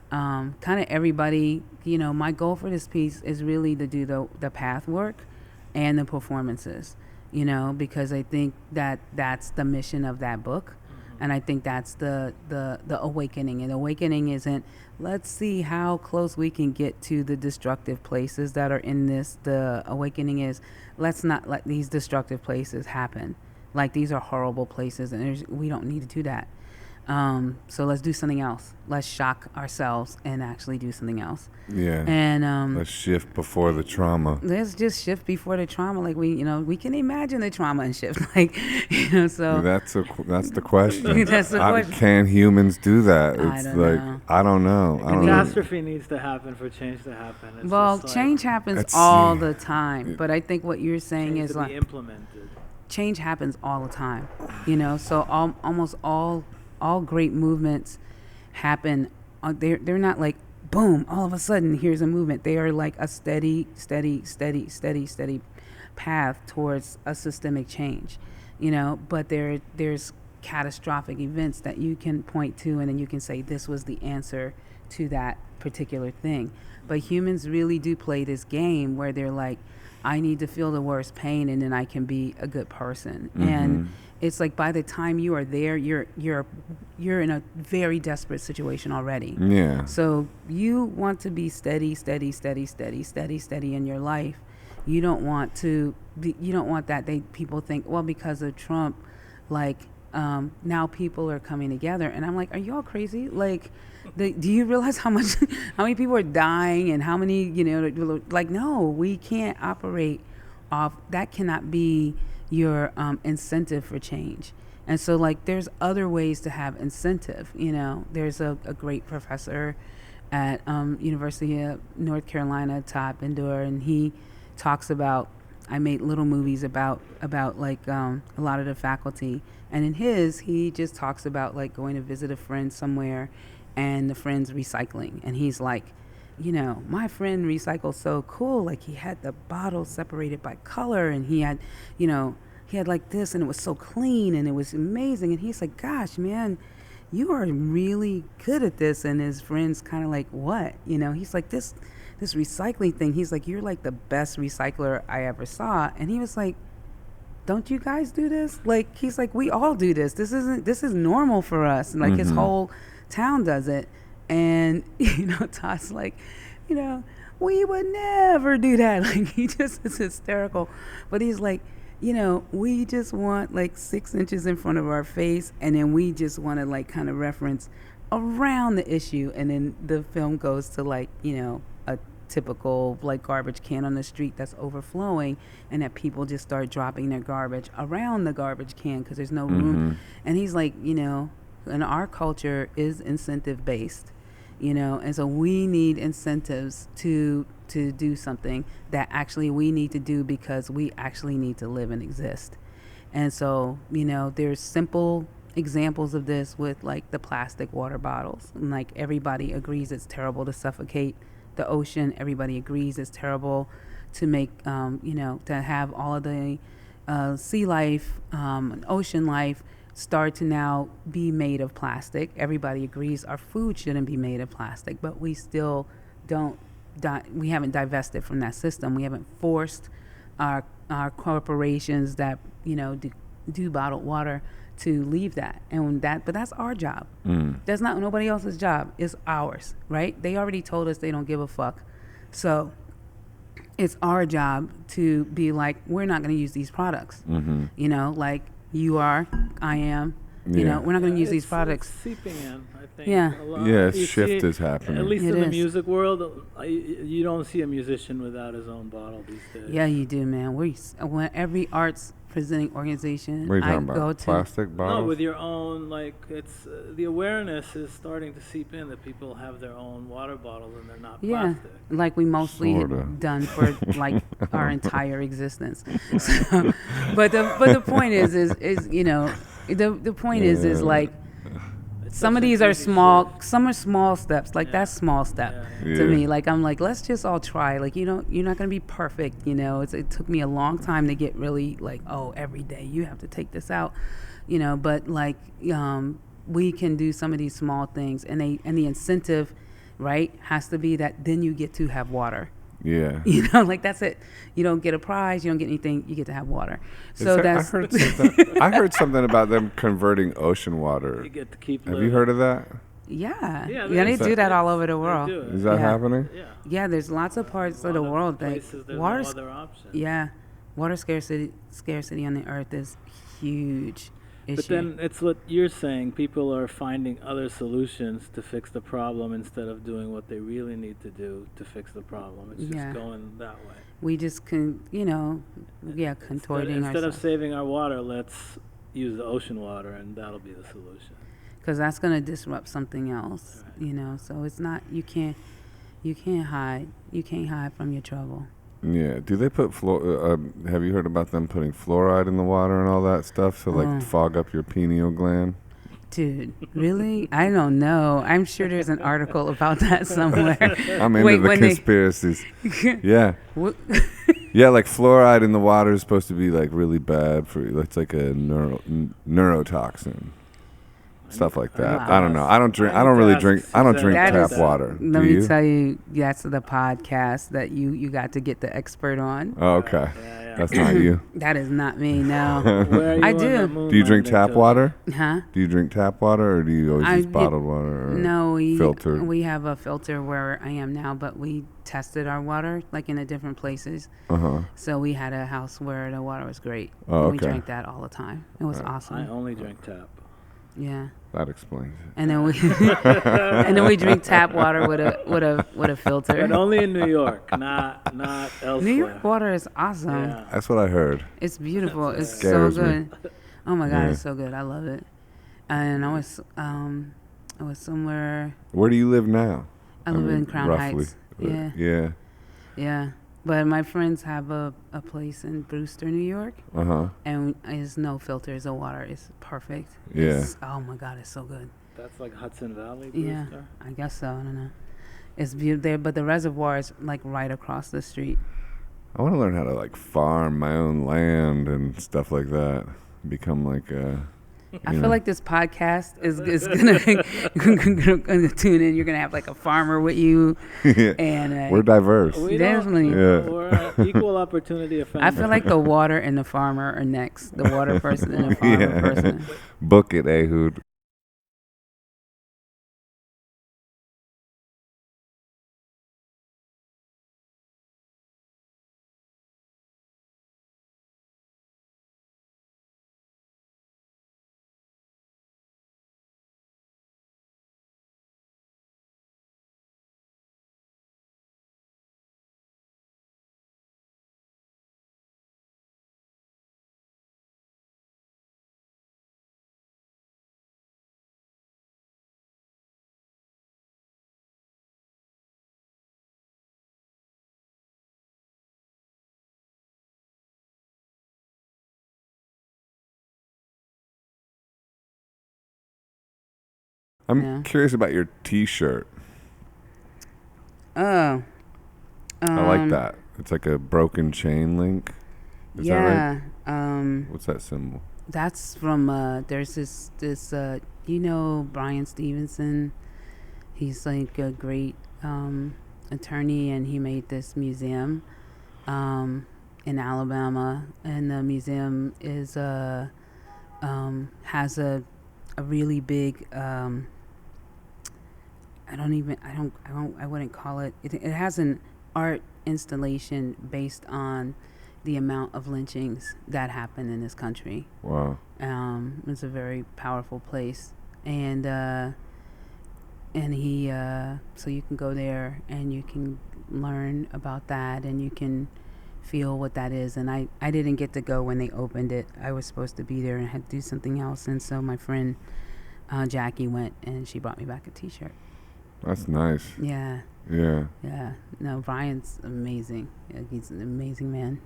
Kind of everybody, you know, my goal for this piece is really to do the path work and the performances. You know, because I think that's the mission of that book, and I think that's the awakening. And awakening isn't, let's see how close we can get to the destructive places that are in this. The awakening is, let's not let these destructive places happen. Like, these are horrible places, and we don't need to do that. So let's do something else. Let's shock ourselves and actually do something else. Yeah. And let's shift before the trauma. Let's just shift before the trauma. Like, we can imagine the trauma and shift. Like, you know, so that's the question. That's the question. Can humans do that? I don't know. Catastrophe needs to happen for change to happen. It's well, change happens all the time. But I think what you're saying is like, implemented. Change happens all the time. You know, so almost all great movements happen. They're not like, boom, all of a sudden here's a movement. They are like a steady path towards a systemic change, you know. But there's catastrophic events that you can point to, and then you can say this was the answer to that particular thing. But humans really do play this game where they're like, I need to feel the worst pain, and then I can be a good person. And it's like, by the time you are there, you're in a very desperate situation already. Yeah. So you want to be steady in your life. You don't want that people think, well, because of Trump, like, now people are coming together, and I'm like, are you all crazy? Like, do you realize how many people are dying, and how many, you know, like, no, we can't operate off that. Cannot be your incentive for change. And so, like, there's other ways to have incentive. You know, there's a great professor at University of North Carolina, Todd Bender, and he talks about, I made little movies about like a lot of the faculty, and in he just talks about like going to visit a friend somewhere, and the friend's recycling, and he's like, my friend recycled so cool. Like he had the bottles separated by color, and he had, he had like this, and it was so clean, and it was amazing. And he's like, gosh, man, you are really good at this. And his friend's kind of like, what? He's like, this recycling thing. He's like, you're like the best recycler I ever saw. And he was like, don't you guys do this? Like, he's like, we all do this. This is normal for us. And like his whole town does it. And, Todd's like, we would never do that. Like, he just is hysterical. But he's like, we just want like 6 inches in front of our face. And then we just want to like kind of reference around the issue. And then the film goes to like, a typical like garbage can on the street that's overflowing, and that people just start dropping their garbage around the garbage can because there's no room. And he's like, and our culture is incentive based, and so we need incentives to do something that actually we need to do because we actually need to live and exist. And so, there's simple examples of this with like the plastic water bottles, and like everybody agrees it's terrible to suffocate the ocean. Everybody agrees it's terrible to make, to have all of the sea life, ocean life start to now be made of plastic. Everybody agrees our food shouldn't be made of plastic, but we still we haven't divested from that system. We haven't forced our corporations that, do bottled water to leave that. But that's our job. That's not nobody else's job. It's ours, right? They already told us they don't give a fuck. So it's our job to be like, we're not going to use these products. Like you are, I am. We're not going to use these products. It's seeping in, I think. Yeah. A lot. Yeah, shift is happening. At least It in the is. music world, you don't see a musician without his own bottle these days. Yeah, you do, man. When every arts presenting organization What are you I talking go about? to, Plastic bottles? No, with your own, like, it's the awareness is starting to seep in that people have their own water bottles and they're not plastic. like we mostly Sorta. done for like our entire existence. So, but the point is the point is like It's some such of an these are easy small, shift. some are small steps. Like Yeah. that's small step Yeah. to Yeah. me. Like I'm like, let's just all try. Like you're not gonna be perfect. It took me a long time to get really like, every day you have to take this out, But like we can do some of these small things, and the incentive, right, has to be that then you get to have water. Yeah. Like that's it. You don't get a prize. You don't get anything. You get to have water. So that's. I heard something about them converting ocean water. You get to keep Have you living. heard of that? Yeah. Yeah, They they- do that all over the world. They do it. Is that Yeah. happening? Yeah. Yeah, there's lots of parts A of the lot world that places there's water. no other option. Yeah, water scarcity on the earth is huge issue. But then it's what you're saying. People are finding other solutions to fix the problem instead of doing what they really need to do to fix the problem. It's Yeah. just going that way. We just contorting Instead of ourselves. saving our water, let's use the ocean water, and that'll be the solution. Because that's going to disrupt something else, Right. So it's not, you can't hide from your trouble. Yeah. Do they put have you heard about them putting fluoride in the water and all that stuff to like fog up your pineal gland? Dude, really? I don't know. I'm sure there's an article about that somewhere. I'm into the conspiracies. Yeah. What? Yeah, like fluoride in the water is supposed to be like really bad for you. It's like a neurotoxin. Stuff like that. Wow. I don't know. I don't really drink That tap is- water. Let Do me you? tell you, that's the podcast that you got to get the expert on. Oh, okay. Yeah. That's not you. That is not me, no. Where are you I on do. the moon Do you drink landing, tap Toshi? water? Huh? Do you drink tap water, or do you always I use get- bottled water? Or No, filtered? we have a filter where I am now, but we tested our water like in the different places. Uh-huh. So we had a house where the water was great. Oh, And we okay. drank that all the time. It was I awesome. only drink tap. Yeah. That explains it. And then we drink tap water with a filter. But only in New York, not elsewhere. New York water is awesome. Yeah. That's what I heard. It's beautiful. It's so Scares me. good. Oh my God, Yeah. it's so good. I love it. And I was somewhere. Where do you live now? I live mean, in Crown roughly. Heights. Yeah, Yeah. yeah. But my friends have a place in Brewster, New York, Uh-huh. and there's no filters of water. It's perfect. Yeah. Oh my God, it's so good. That's like Hudson Valley, Yeah, Brewster. I guess so. I don't know. It's there, but the reservoir is like right across the street. I want to learn how to like farm my own land and stuff like that. Become like a. I feel like this podcast is gonna tune in. You're gonna have like a farmer with you, Yeah. and We're diverse. definitely. Yeah. We're equal opportunity offenders. I feel like the water and the farmer are next. The water person and the farmer person. Book it, Ehud. I'm curious about your T-shirt. Oh. I like that. It's like a broken chain link. Is that right? What's that symbol? That's from there's this you know Brian Stevenson. He's like a great attorney, and he made this museum in Alabama, and the museum is has a really big I wouldn't call it. It has an art installation based on the amount of lynchings that happen in this country. Wow. It's a very powerful place, and he so you can go there and you can learn about that, and you can feel what that is. And I didn't get to go when they opened it. I was supposed to be there and had to do something else, and so my friend Jackie went, and she brought me back a T-shirt. That's nice. Yeah. Yeah. Yeah. No, Brian's amazing. He's an amazing man.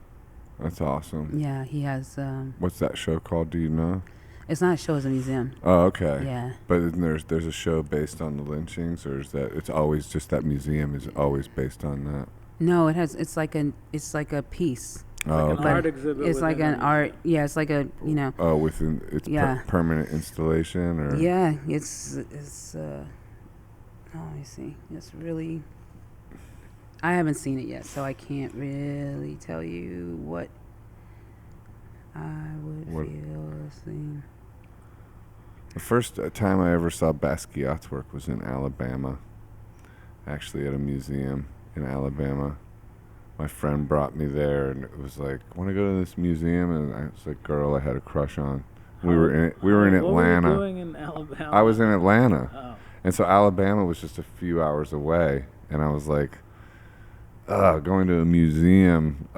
That's awesome. Yeah, he has. What's that show called? Do you know? It's not a show; it's a museum. Oh, okay. Yeah. But there's a show based on the lynchings, or is that it's always just that museum is always based on that? No, it has. It's like a piece. Oh, like an art exhibit. It's like an art. Yeah, it's like a Oh, within it's permanent installation, or yeah, it's. Let me see. It's really. I haven't seen it yet, so I can't really tell you what I would feel seeing. The first time I ever saw Basquiat's work was in Alabama, actually at a museum in Alabama. My friend brought me there, and it was like, "Want to go to this museum?" And I was like, "Girl, I had a crush on." We were in Atlanta. What were you doing in Alabama? I was in Atlanta, Oh. and so Alabama was just a few hours away, and I was like, going to a museum,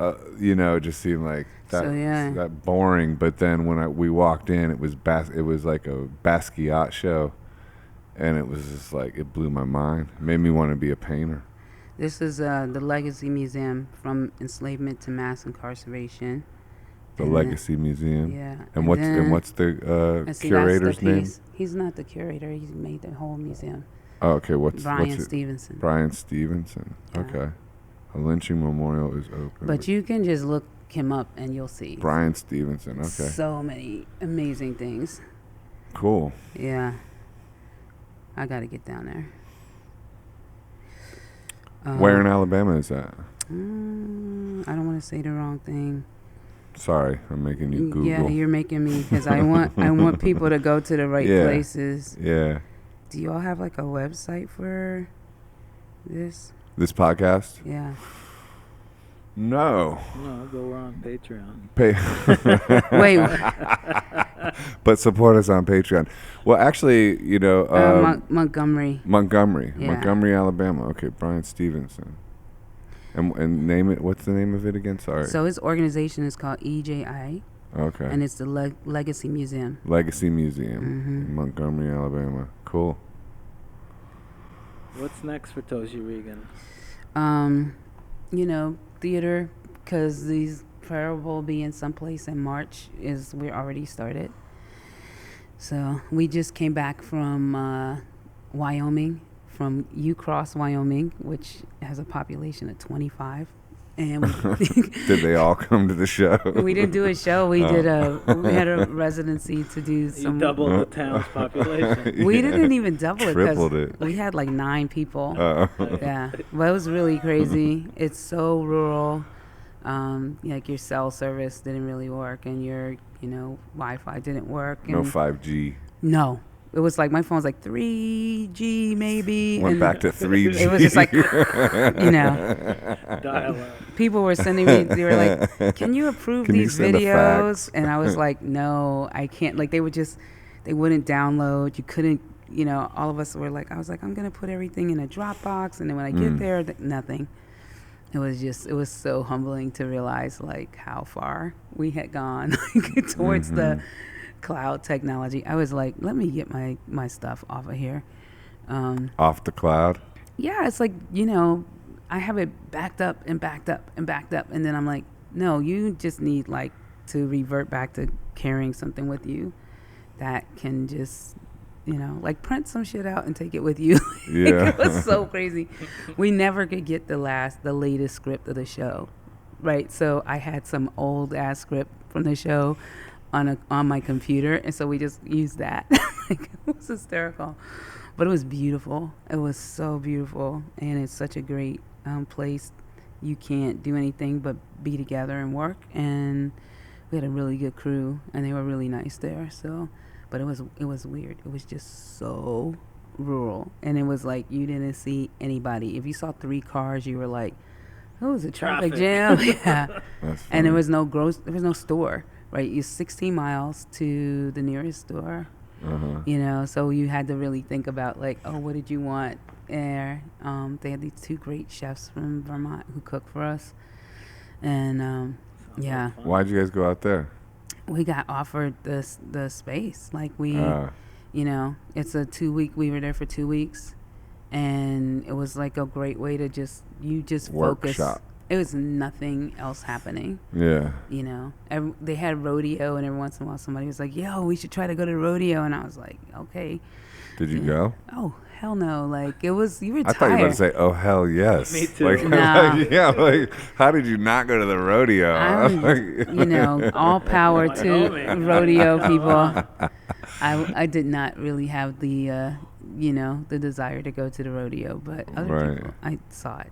just seemed like that. So, yeah. That boring. But then when we walked in, it was like a Basquiat show, and it was just like it blew my mind. It made me want to be a painter. This is the Legacy Museum, from enslavement to mass incarceration. The Legacy Museum. Yeah. And what's the curator's name? He's not the curator. He made the whole museum. Oh, okay. Brian Stevenson. Brian Stevenson. Yeah. Okay. A lynching memorial is open. But you can just look him up and you'll see. Brian Stevenson. Okay. So many amazing things. Cool. Yeah. I got to get down there. Where in Alabama is that? I don't want to say the wrong thing. Sorry, I'm making you Google. Yeah, you're making me, because I want people to go to the right places. Yeah. Do you all have like a website for this? This podcast? Yeah. No. No, but we're on Patreon. Wait. But support us on Patreon. Well, actually, Montgomery. Montgomery, Yeah. Montgomery, Alabama. Okay, Brian Stevenson. And name it. What's the name of it again? Sorry. So his organization is called EJI. Okay. And it's the Legacy Museum. Legacy Museum, in Montgomery, Alabama. Cool. What's next for Toshi Reagon? Theater, because these Parable will be in someplace in March. We already started. So we just came back from Wyoming from Ucross, Wyoming, which has a population of 25. And did they all come to the show? We didn't do a show. We had a residency to do some. You doubled the town's population. We didn't even double it Tripled because it. we had like 9 people. Yeah, but it was really crazy. It's so rural. Like your cell service didn't really work, and your Wi-Fi didn't work. No 5G. No. It was like my phone was like 3G maybe. Went back to 3G. It was just like, Dial-up. people were sending me, they were like, can you approve these videos? And I was like, no, I can't. Like they wouldn't download. You couldn't, all of us were like, I was like, I'm going to put everything in a Dropbox. And then when I get there, nothing. It was so humbling to realize like how far we had gone towards the cloud technology. I was like, let me get my stuff off of here. Off the cloud? Yeah, it's like, I have it backed up and backed up and backed up. And then I'm like, no, you just need like to revert back to carrying something with you that can just, like print some shit out and take it with you. Yeah. It was so crazy. We never could get the latest script of the show. Right. So I had some old ass script from the show on my computer, and so we just used that. It was hysterical, but it was beautiful. It was so beautiful, and it's such a great place. You can't do anything but be together and work, and we had a really good crew, and they were really nice there. So, but it was weird. It was just so rural, and it was like you didn't see anybody. If you saw 3 cars, you were like, "Oh, it was a traffic jam." Yeah, and there was no store. Right, you're 16 miles to the nearest store, so you had to really think about like, oh, what did you want there? They had these 2 great chefs from Vermont who cook for us, and yeah. Why'd you guys go out there? We got offered the space, like we, it's a 2-week. We were there for 2 weeks, and it was like a great way to just focus. Workshop. It was nothing else happening. Yeah. They had rodeo, and every once in a while somebody was like, yo, we should try to go to rodeo. And I was like, okay. Did you go? Oh, hell no. Like, you were tired. I thought you were going to say, oh, hell yes. Me too. Like, No. How did you not go to the rodeo? All power to rodeo people. I did not really have the, the desire to go to the rodeo, but other people, I saw it,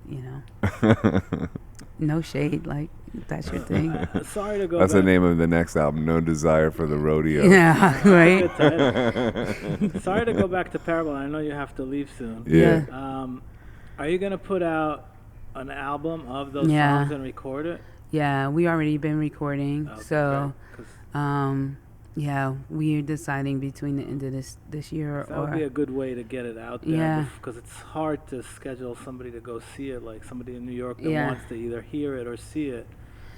No shade, like, that's your thing. Sorry to go That's back. the name of the next album, No Desire for the Rodeo. Yeah, right? Sorry to go back to Parable. I know you have to leave soon. Yeah. Are you going to put out an album of those Yeah. songs and record it? Yeah, we already been recording, Okay, so, great, yeah, we're deciding between the end of this year that would be a good way to get it out there. Yeah. Because it's hard to schedule somebody to go see it. Like somebody in New York that Yeah. wants to either hear it or see it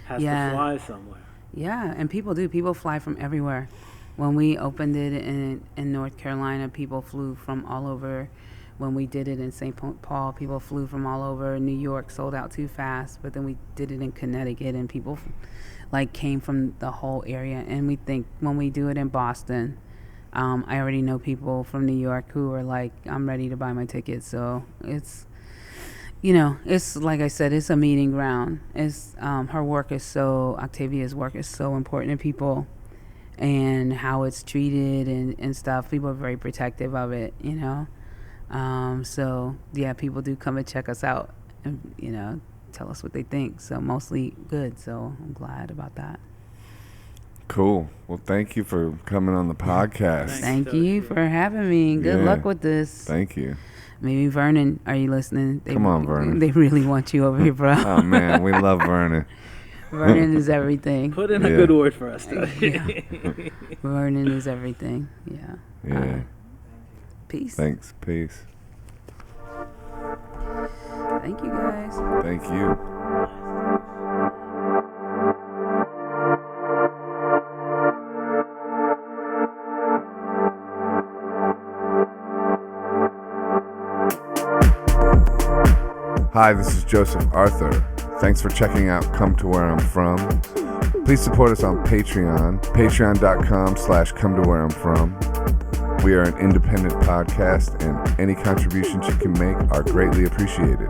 has Yeah. to fly somewhere. Yeah, and people fly from everywhere. When we opened it in North Carolina, people flew from all over. When we did it in St. Paul, people flew from all over. New York sold out too fast, but then we did it in Connecticut, and people came from the whole area. And we think when we do it in Boston, I already know people from New York who are like, I'm ready to buy my tickets. So it's, it's like I said, it's a meeting ground. It's Octavia's work is so important to people, and how it's treated and stuff. People are very protective of it, So yeah, people do come and check us out, and tell us what they think. So mostly good. So I'm glad about that. Cool. Well, thank you for coming on the podcast. Thank you for having me. Good luck with this. Thank you. Maybe Vernon, are you listening? Come on, Vernon. They really want you over here, bro. Oh man, we love Vernon. Vernon is everything. Put in a good word for us. Yeah. Vernon is everything. Yeah. Yeah. Peace. Thanks. Peace. Thank you, guys. Thank you. Hi, this is Joseph Arthur. Thanks for checking out Come to Where I'm From. Please support us on Patreon, patreon.com/ComeToWhereI'mFrom. We are an independent podcast, and any contributions you can make are greatly appreciated.